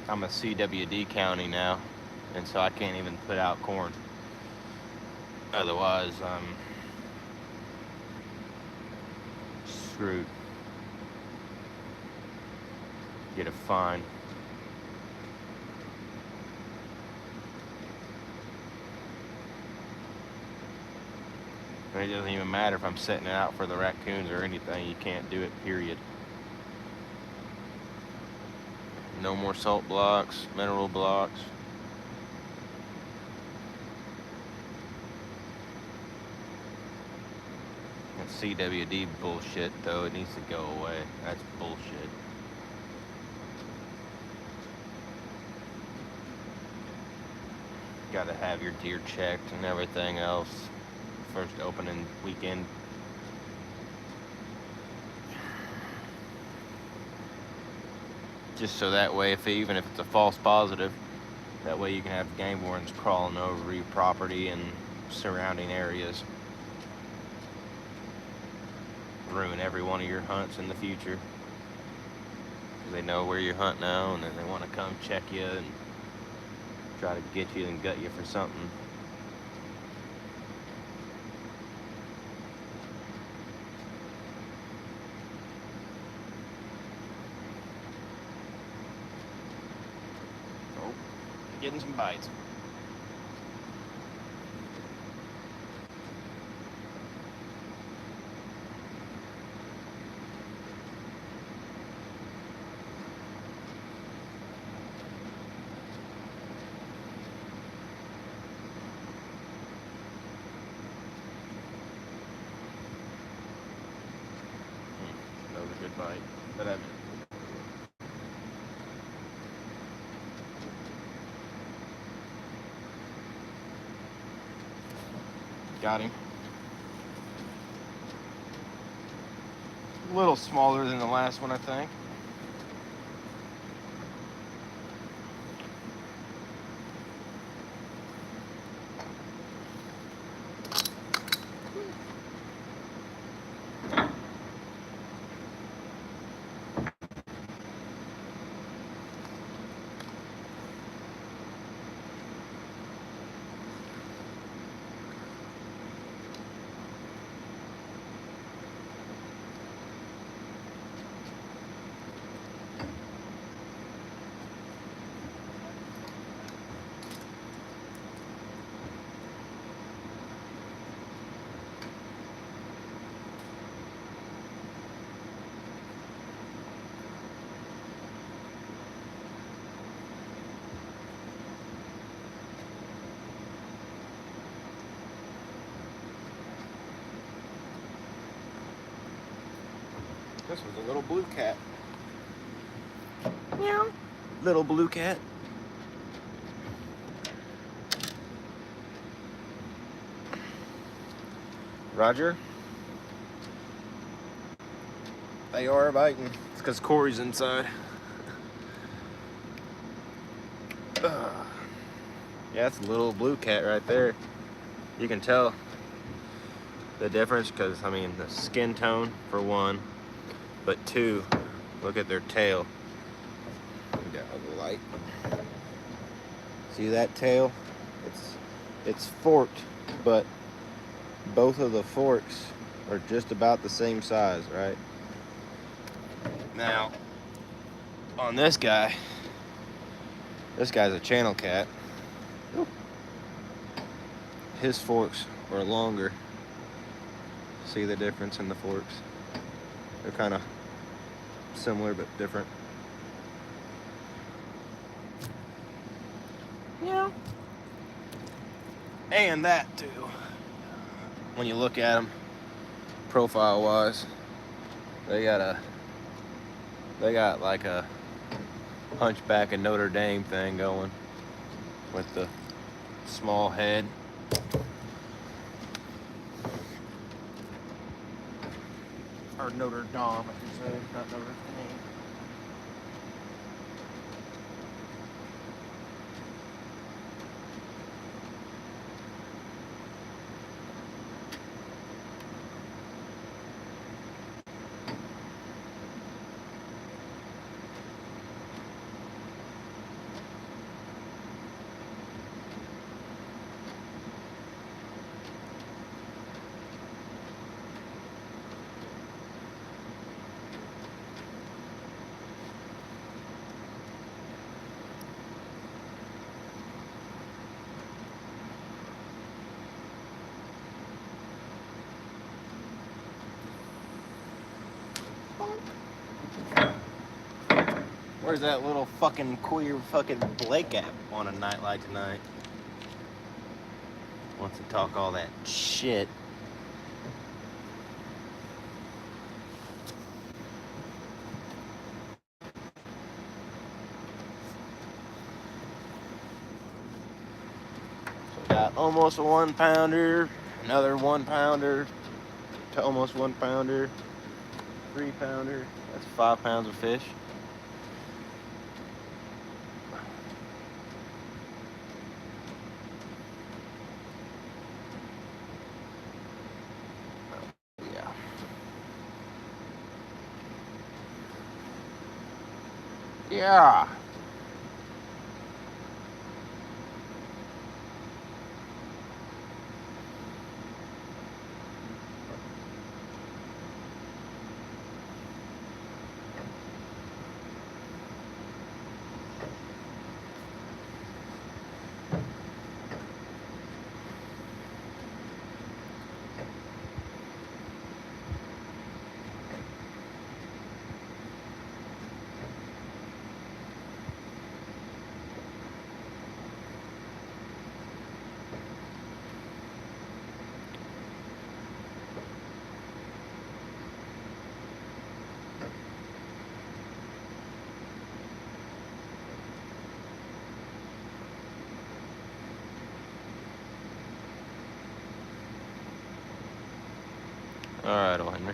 I'm a CWD county now, and so I can't even put out corn. Otherwise, I'm screwed. Get a fine. And it doesn't even matter if I'm setting it out for the raccoons or anything. You can't do it, period. No more salt blocks, mineral blocks. That CWD bullshit, though, it needs to go away. That's bullshit. Gotta have your deer checked and everything else. First opening weekend. Just so that way, even if it's a false positive, that way you can have game wardens crawling over your property and surrounding areas. Ruin every one of your hunts in the future. They know where you're hunting now, and then they want to come check you and try to get you and gut you for something. Oh, getting some bites. That was a good bite, but got him. A little smaller than the last one, I think. This was a little blue cat. Meow. Little blue cat. Roger. They are biting. It's because Corey's inside. Yeah, that's a little blue cat right there. You can tell the difference because, I mean, the skin tone for one, but two, look at their tail. We got a light. See that tail? It's forked, but both of the forks are just about the same size, right? Now, on this guy's a channel cat. His forks are longer. See the difference in the forks? They're kind of similar but different. Yeah. And that too. When you look at them profile wise, they got like a Hunchback of Notre Dame thing going with the small head. Or Notre Dame, I should say, not Notre Dame. Where's that little fucking queer fucking Blake at on a night like tonight? Wants to talk all that shit. So got almost a 1 pounder, another 1 pounder, to almost 1 pounder, 3 pounder. That's 5 pounds of fish. Yeah. Yeah. All right, old Henry.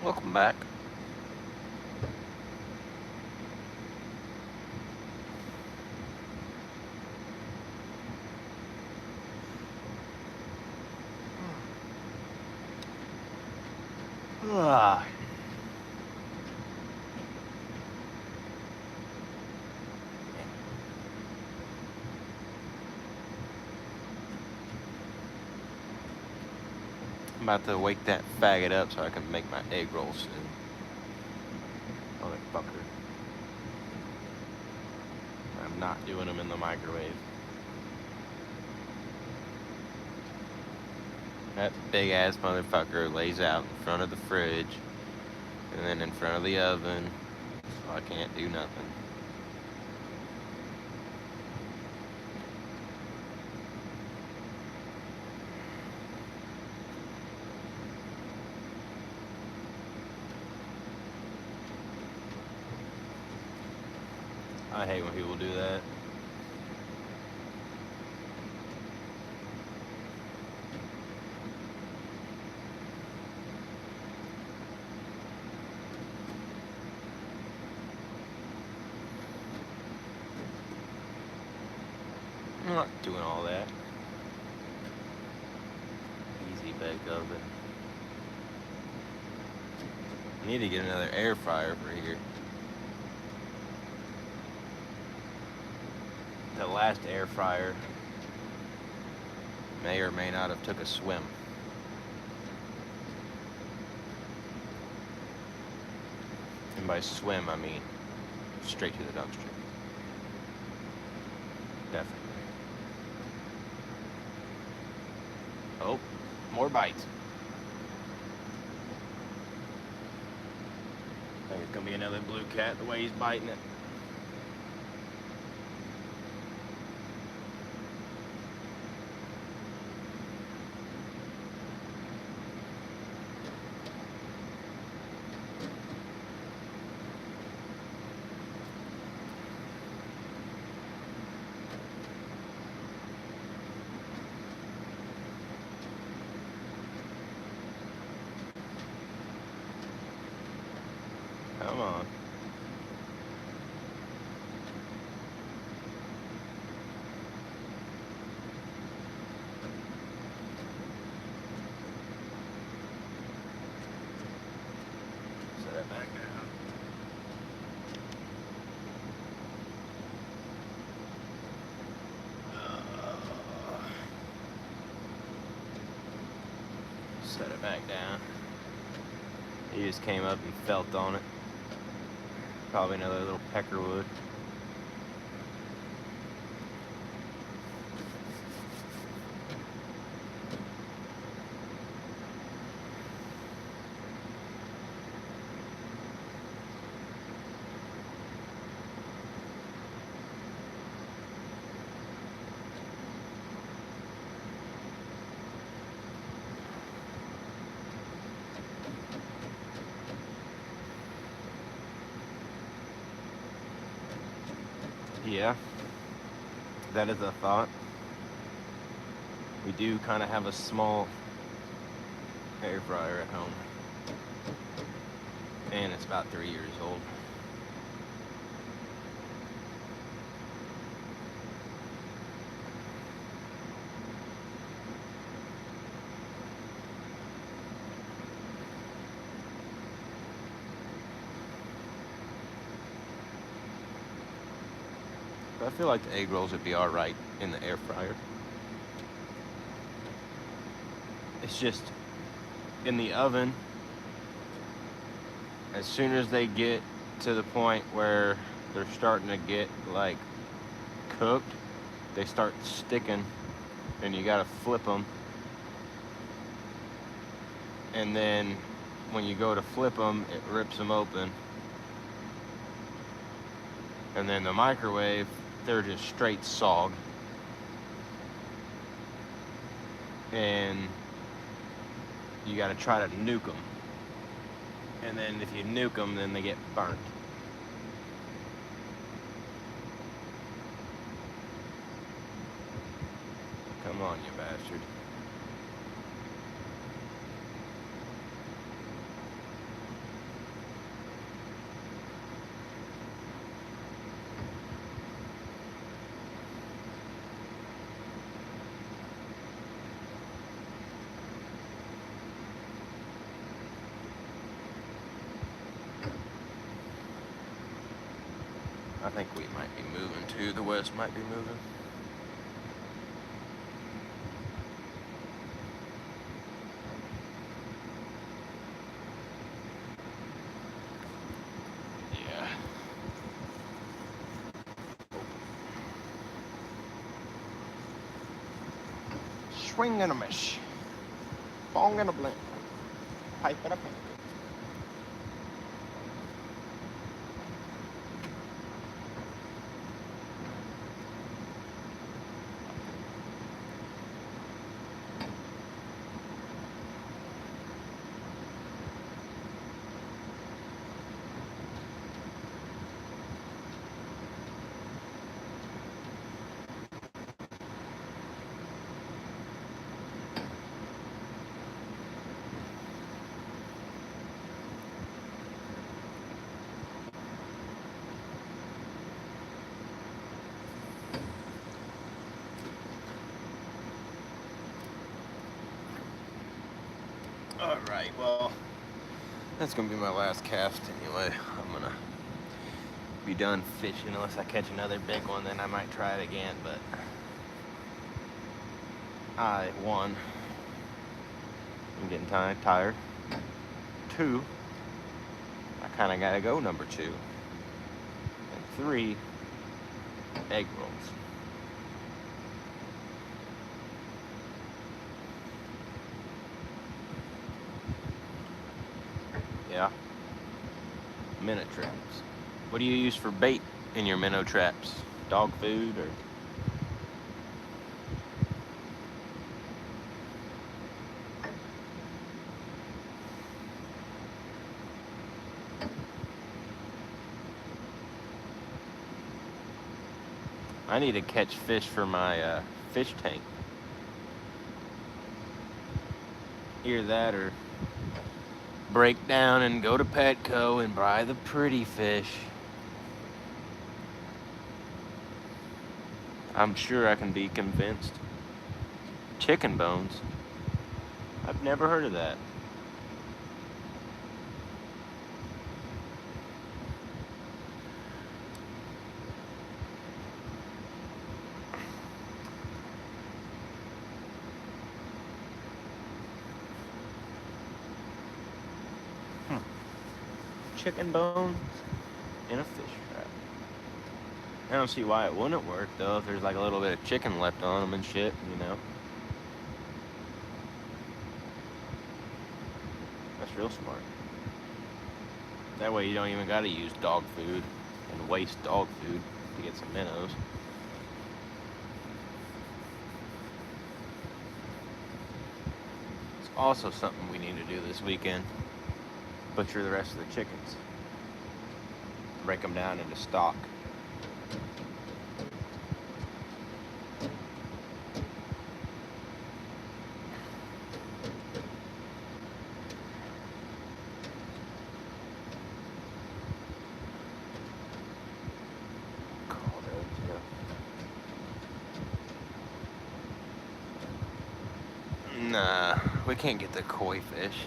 Welcome back. Ah. I'm about to wake that faggot up so I can make my egg rolls soon. Motherfucker. I'm not doing them in the microwave. That big ass motherfucker lays out in front of the fridge and then in front of the oven, so I can't do nothing. I hate when people do that. I'm not doing all that. Easy bake oven. I need to get another air fryer for here. The last air fryer may or may not have took a swim. And by swim, I mean straight to the dumpster. Definitely. Oh, more bites. I think it's gonna be another blue cat the way he's biting it. Come on. Set it back down. back down. He just came up and felt on it. Probably another little peckerwood. Yeah, that is a thought. We do kind of have a small air fryer at home, and it's about 3 years old. But I feel like the egg rolls would be alright in the air fryer. It's just in the oven, as soon as they get to the point where they're starting to get like cooked, they start sticking, and you gotta flip them. And then when you go to flip them, it rips them open. And then the microwave, they're just straight sog. And you gotta try to nuke them. And then if you nuke them, then they get burnt. Come on, you bastard. I think we might be moving too. The west might be moving. Yeah. Swing and a miss. Bong and a blink. Pipe and a pink. Alright, well, that's gonna be my last cast anyway. I'm gonna be done fishing unless I catch another big one, then I might try it again, but one, I'm getting tired. Two, I kinda gotta go number 2. And 3, egg rolls. Yeah. Minnow traps. What do you use for bait in your minnow traps? Dog food or? I need to catch fish for my fish tank. Either that or break down and go to Petco and buy the pretty fish. I'm sure I can be convinced. Chicken bones? I've never heard of that. chicken bones in a fish trap. I don't see why it wouldn't work, though, if there's like a little bit of chicken left on them and shit, you know. That's real smart. That way you don't even gotta use dog food and waste dog food to get some minnows. It's also something we need to do this weekend. Butcher the rest of the chickens. Break them down into stock. Nah, we can't get the koi fish.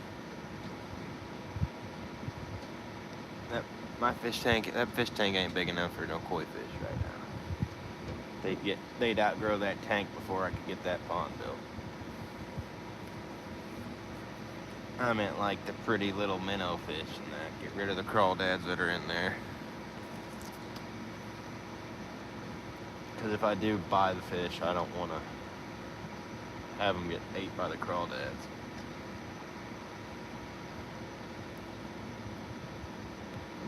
That fish tank ain't big enough for no koi fish right now. They'd outgrow that tank before I could get that pond built. I meant like the pretty little minnow fish and that. Get rid of the crawdads that are in there. Because if I do buy the fish, I don't want to have them get ate by the crawdads.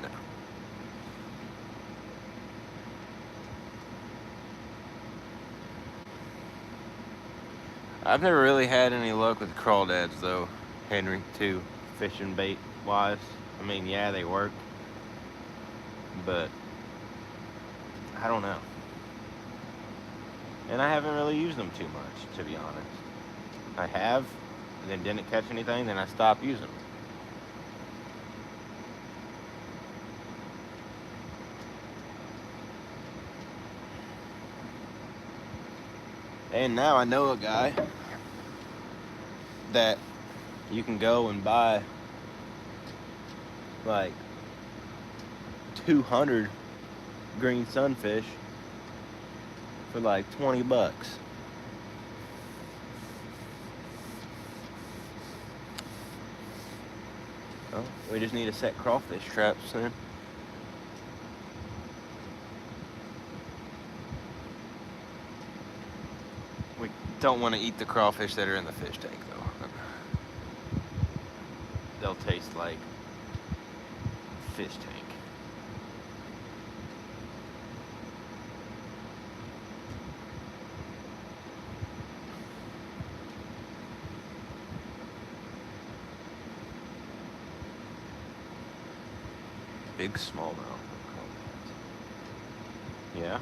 No. I've never really had any luck with crawdads though, Henry, too, fishing bait wise. I mean, yeah, they work, but I don't know. And I haven't really used them too much, to be honest. I have, and then didn't catch anything, then I stopped using them. And now I know a guy that you can go and buy like 200 green sunfish for like $20. Oh, we just need to set crawfish traps then. We don't want to eat the crawfish that are in the fish tank though. They'll taste like fish tank. Big smallmouth. Yeah.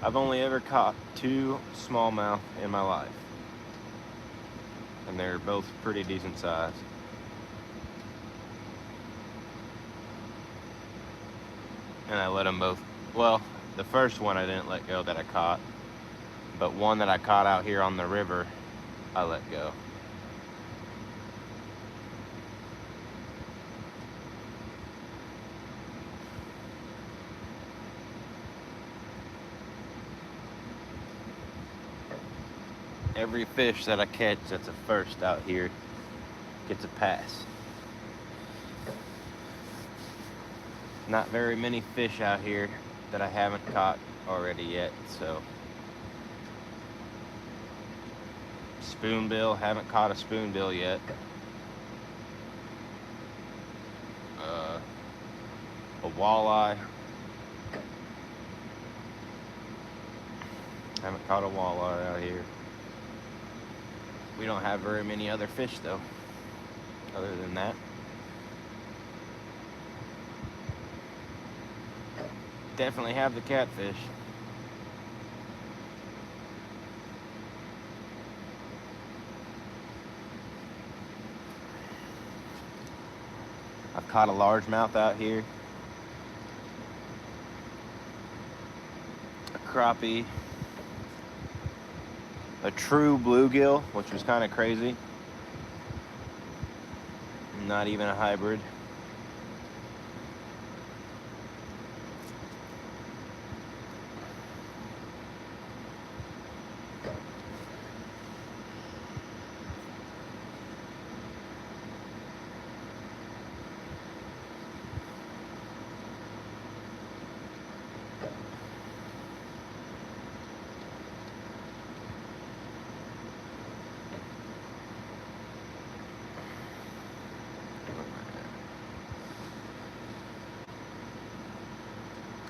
I've only ever caught 2 smallmouth in my life. And they're both pretty decent size. And I let them both, well, the first one I didn't let go that I caught. But one that I caught out here on the river, I let go. Every fish that I catch that's a first out here gets a pass. Not very many fish out here that I haven't caught already yet, so. Spoonbill, haven't caught a spoonbill yet. A walleye. Haven't caught a walleye out here. We don't have very many other fish though, other than that. Definitely have the catfish. I've caught a largemouth out here. A crappie. A true bluegill, which was kind of crazy. Not even a hybrid.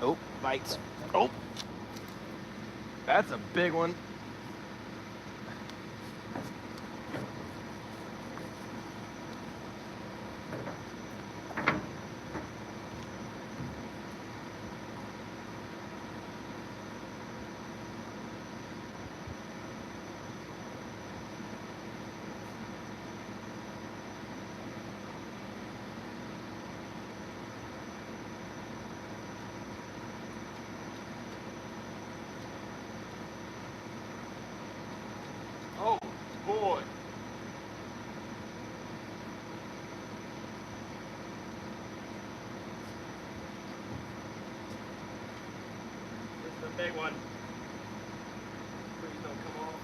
Oh, bites. Oh, that's a big one. Oh, boy. This is a big one. Please don't come off.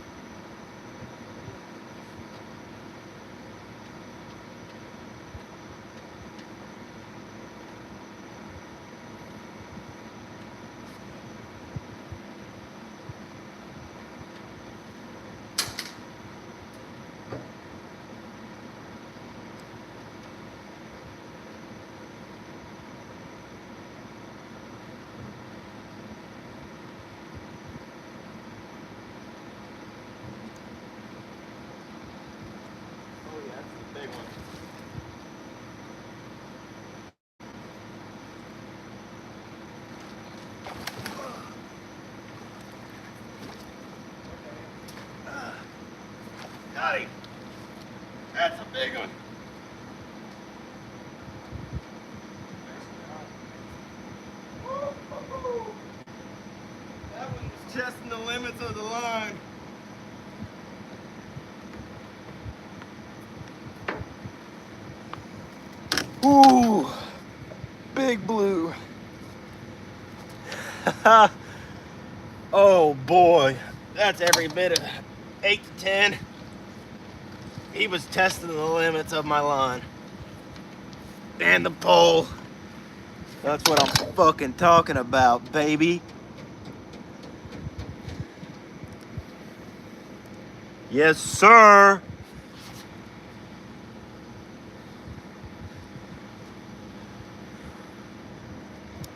Oh yeah, that's a big one. Got him. That's a big one. Woo-hoo-hoo. That one was testing the limits of the line. Ooh, big blue. Oh boy, that's every bit of 8 to 10. He was testing the limits of my line. And the pole. That's what I'm fucking talking about, baby. Yes, sir.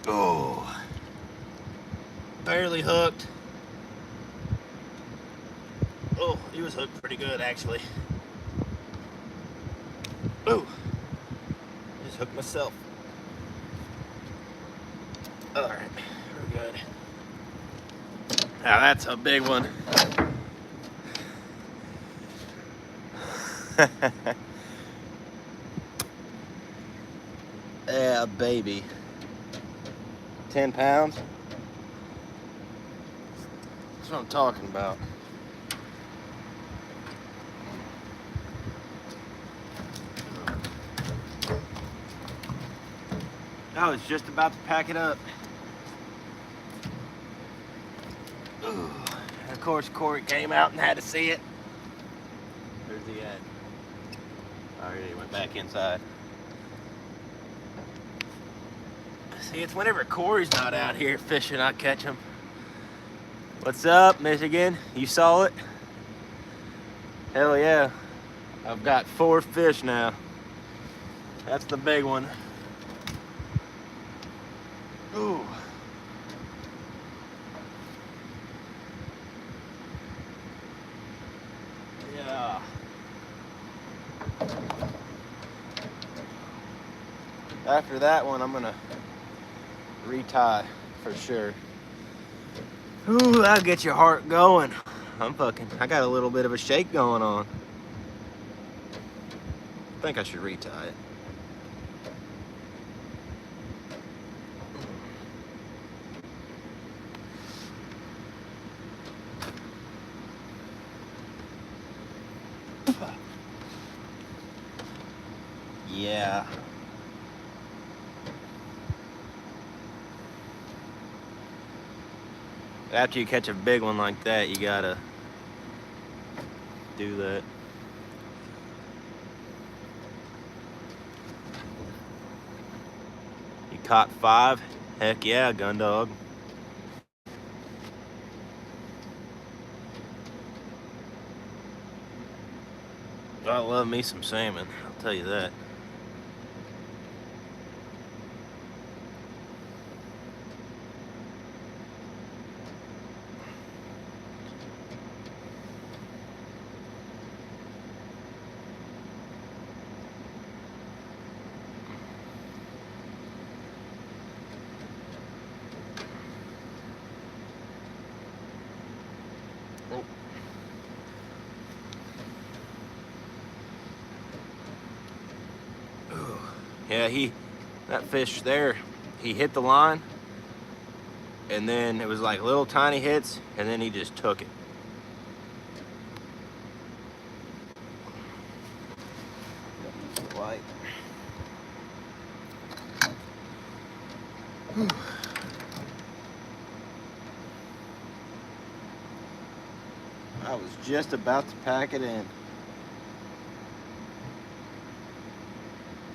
Oh, barely hooked. Oh, he was hooked pretty good, actually. Ooh, just hooked myself. All right, we're good. Now that's a big one. Yeah, baby. 10 pounds. That's what I'm talking about. I was just about to pack it up. Ooh. And of course, Corey came out and had to see it. Where's he at? Already he went back inside. See, it's whenever Corey's not out here fishing, I catch him. What's up, Michigan? You saw it? Hell yeah. I've got 4 fish now. That's the big one. Ooh. Yeah. After that one, I'm gonna retie for sure. Ooh, that'll get your heart going. I got a little bit of a shake going on. I think I should retie it. Yeah. After you catch a big one like that, you gotta do that. You caught 5? Heck yeah, gun dog. I love me some salmon, I'll tell you that. Yeah, that fish there, he hit the line, and then it was like little tiny hits, and then he just took it. Light. I was just about to pack it in,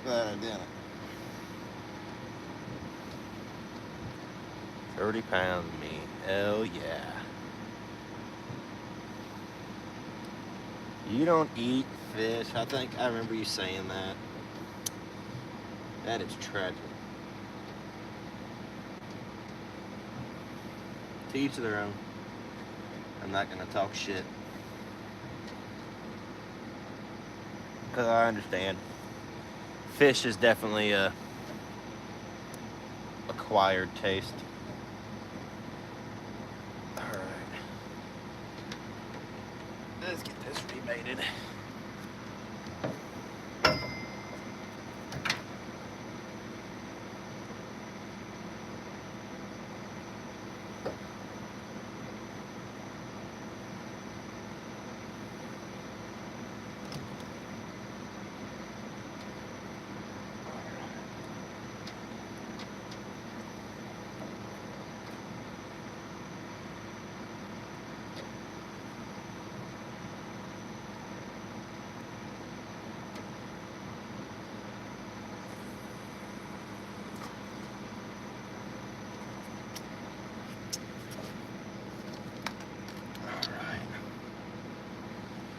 but I didn't. 30 pounds of me, hell yeah. You don't eat fish. I think I remember you saying that. That is tragic. To each their own. I'm not gonna talk shit. Because I understand. Fish is definitely a acquired taste. Alright. Let's get this rebaited.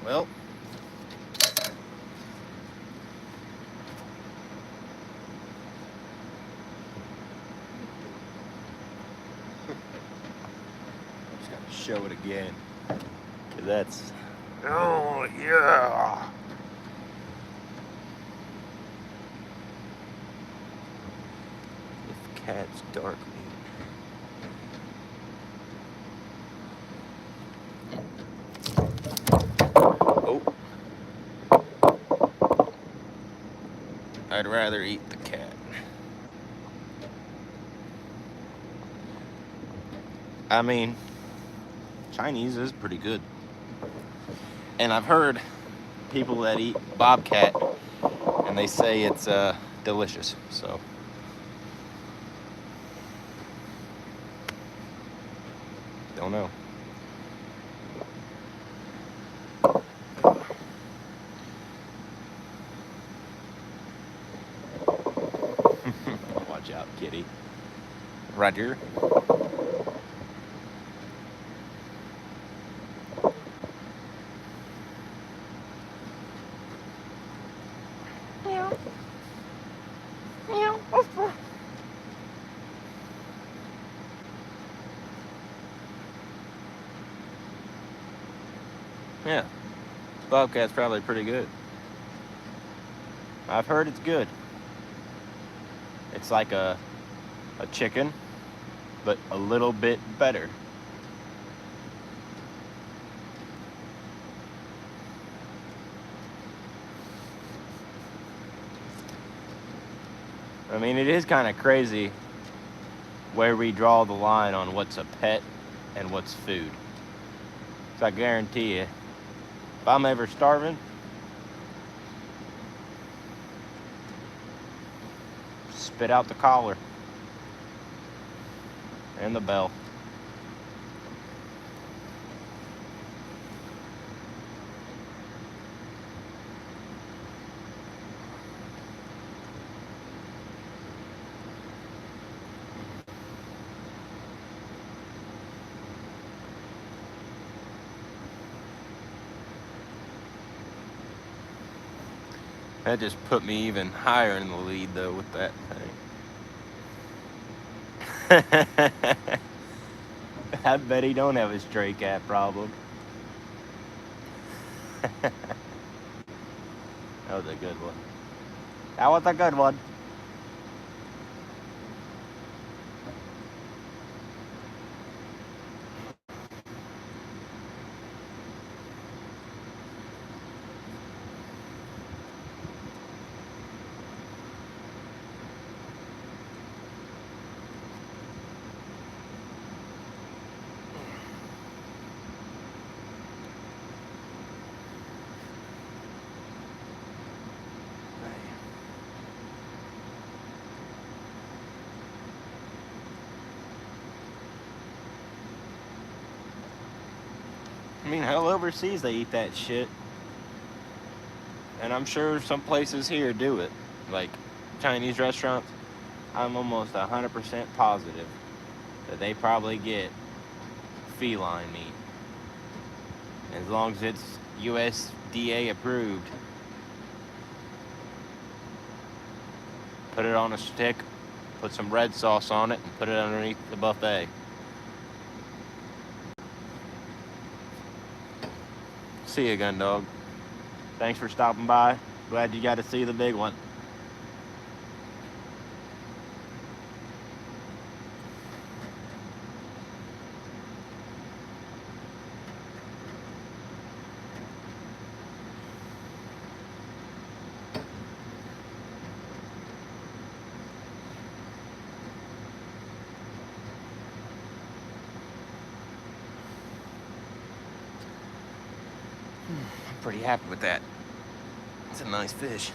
Well, just gotta show it again, cause that's, oh yeah. If cat's dark meat. Oh. I'd rather eat the cat. I mean, Chinese is pretty good. And I've heard people that eat bobcat and they say it's delicious, so. Don't know. Watch out, kitty. Right here. Meow. Meow. Yeah, bobcat's probably pretty good. I've heard it's good. It's like a chicken, but a little bit better. I mean, it is kind of crazy where we draw the line on what's a pet and what's food. So I guarantee you, if I'm ever starving, spit out the collar and the bell. That just put me even higher in the lead, though, with that thing. I bet he don't have a stray cat problem. That was a good one. That was a good one. I mean, hell, overseas they eat that shit. And I'm sure some places here do it. Like Chinese restaurants, I'm almost 100% positive that they probably get feline meat. As long as it's USDA approved. Put it on a stick, put some red sauce on it, and put it underneath the buffet. See ya, gun dog. Thanks for stopping by. Glad you got to see the big one. I'm pretty happy with that. It's a nice fish.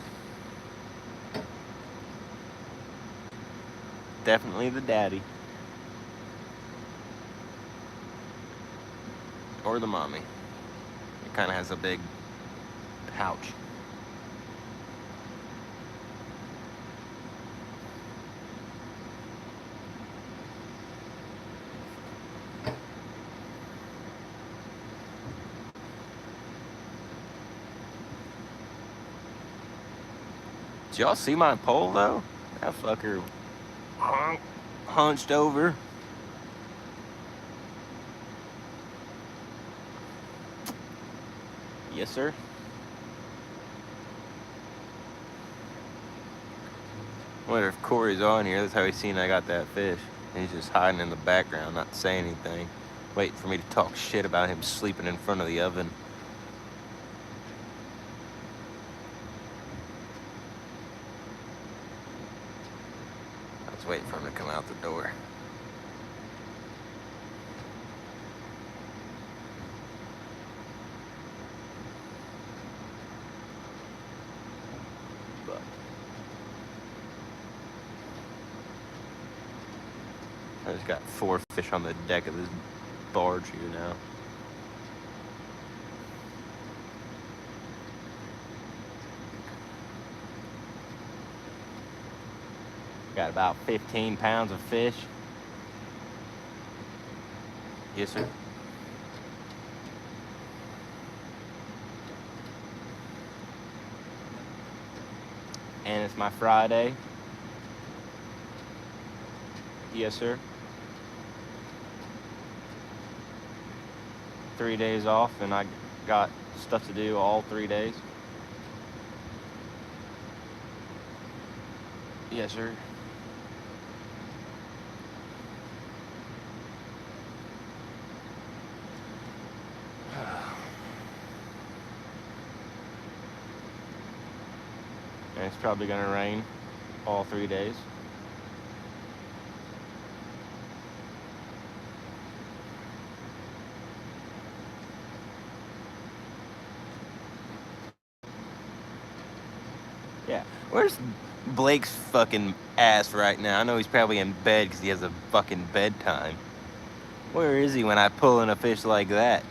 Definitely the daddy. Or the mommy. It kind of has a big pouch. Did y'all see my pole though? That fucker hunched over. Yes, sir. I wonder if Corey's on here. That's how he's seen I got that fish. He's just hiding in the background, not saying anything. Waiting for me to talk shit about him sleeping in front of the oven. I was waiting for him to come out the door. But I just got 4 fish on the deck of this barge here now. Got about 15 pounds of fish. Yes, sir. And it's my Friday. Yes, sir. 3 days off, and I got stuff to do all 3 days. Yes, sir. And it's probably gonna rain all 3 days. Yeah. Where's Blake's fucking ass right now? I know he's probably in bed because he has a fucking bedtime. Where is he when I pull in a fish like that?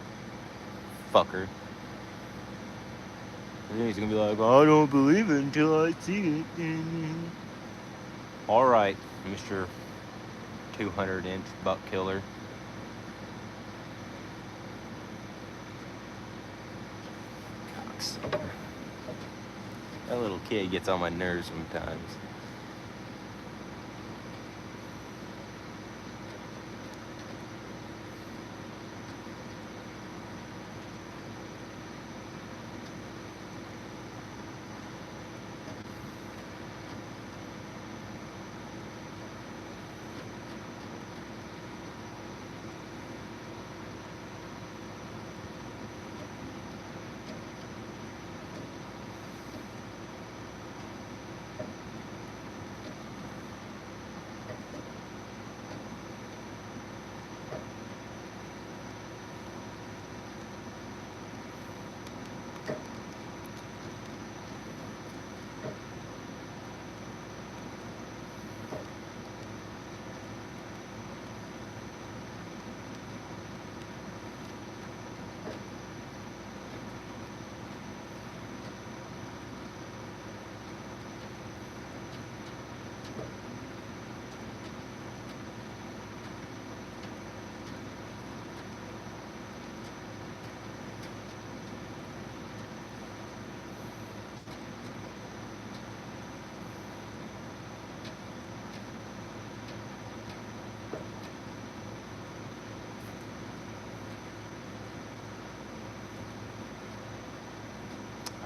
Fucker. And then he's gonna be like, I don't believe it until I see it. Alright, Mr. 200-inch buck killer. Cocksucker. That little kid gets on my nerves sometimes.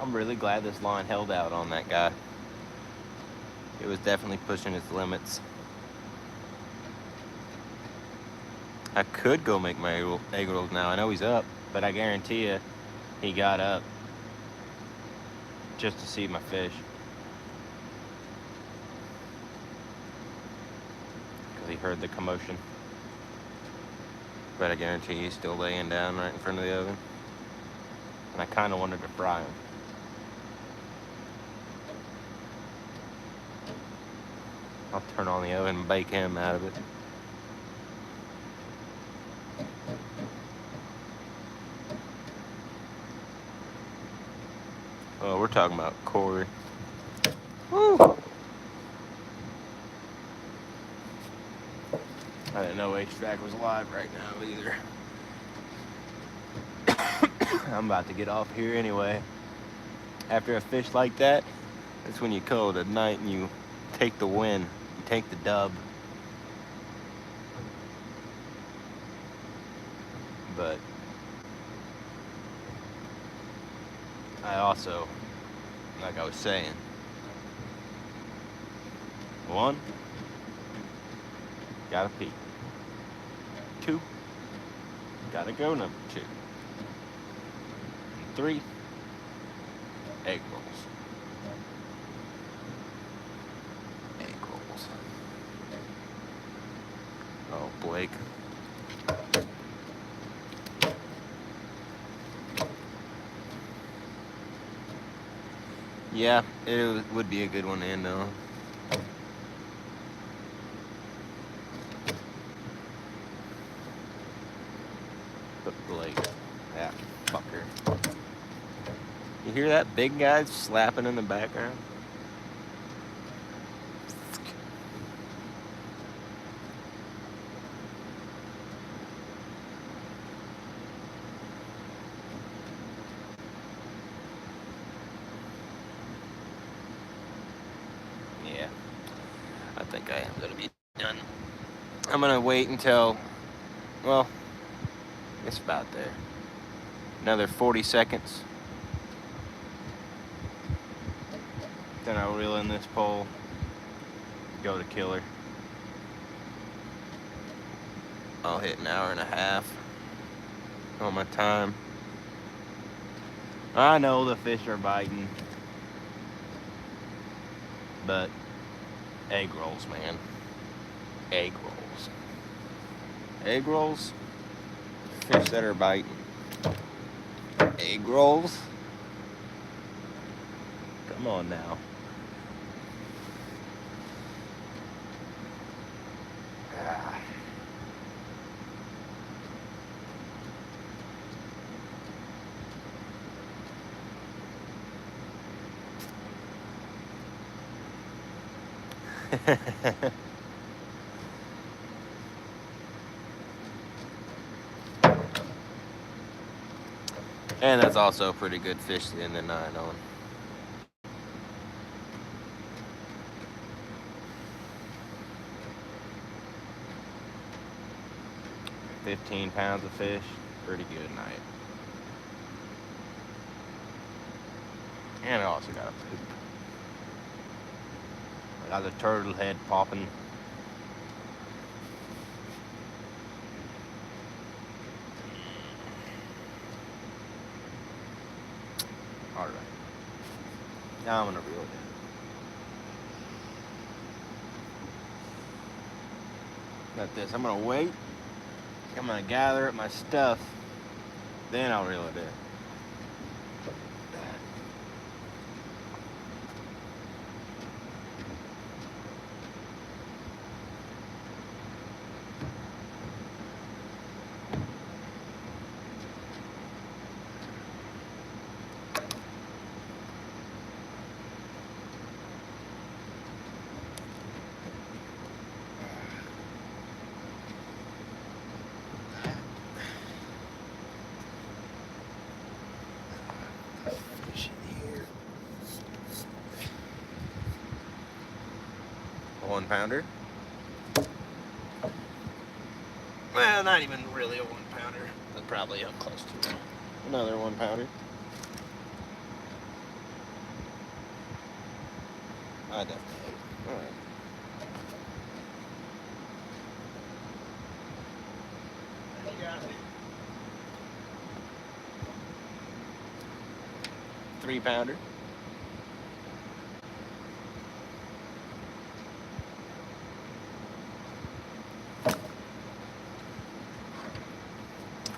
I'm really glad this line held out on that guy. It was definitely pushing its limits. I could go make my egg rolls now. I know he's up, but I guarantee you he got up just to see my fish. Because he heard the commotion. But I guarantee he's still laying down right in front of the oven. And I kind of wanted to fry him. I'll turn on the oven and bake him out of it. Oh, we're talking about Corey. Woo! I didn't know H-Track was live right now either. I'm about to get off here anyway. After a fish like that, that's when you call it a night and you take the win. You take the dub. But I also, like I was saying, one, gotta pee. Two, gotta go number 2. And 3, egg rolls. Egg rolls. Oh, Blake. Yeah, it would be a good one to end on. But Blake, that fucker. You hear that big guy slapping in the background? Yeah, I think I am going to be done. I'm going to wait until, well, it's about there. Another 40 seconds. Then I'll reel in this pole, go to killer. I'll hit an hour and a half on my time. I know the fish are biting, but egg rolls, man. Egg rolls. Egg rolls, fish that are biting. Egg rolls. Come on now. And that's also a pretty good fish to end the night on. $15 pounds of fish, pretty good night. And I also got a poop. I got the turtle head popping. Alright. Now I'm gonna reel it in. Like this. I'm gonna wait. I'm gonna gather up my stuff. Then I'll reel it in. A 1 pounder. Well, not even really a 1 pounder, but probably up close to it. Another 1 pounder. I definitely ate it. All right. You got it. 3-pounder.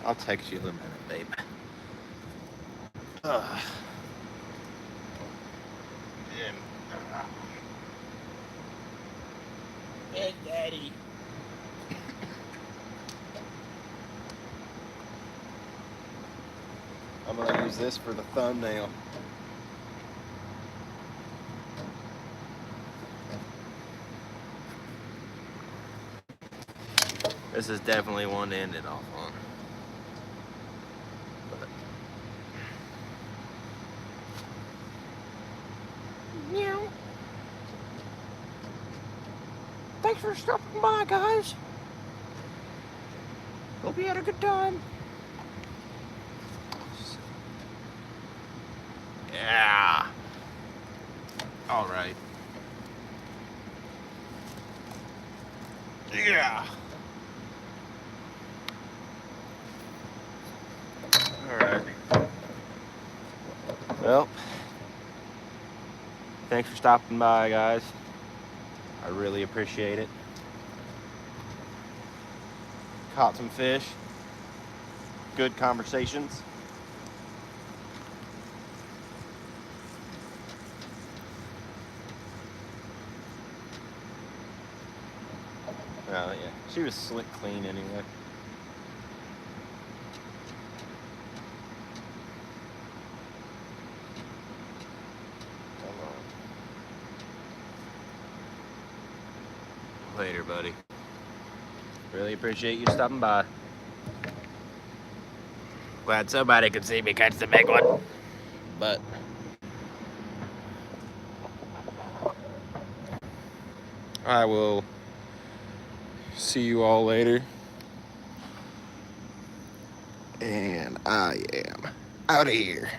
I'll text you in a minute, babe. Big Daddy. I'm gonna use this for the thumbnail. This is definitely one to end it off on. But... Meow. Thanks for stopping by, guys. Hope you had a good time. Yeah. All right. Yeah. All right. Well, thanks for stopping by, guys. I really appreciate it. Caught some fish. Good conversations. Oh yeah, she was slick clean anyway. Come on. Later, buddy. Really appreciate you stopping by. Glad somebody could see me catch the big one. But I will see you all later. And I am out of here.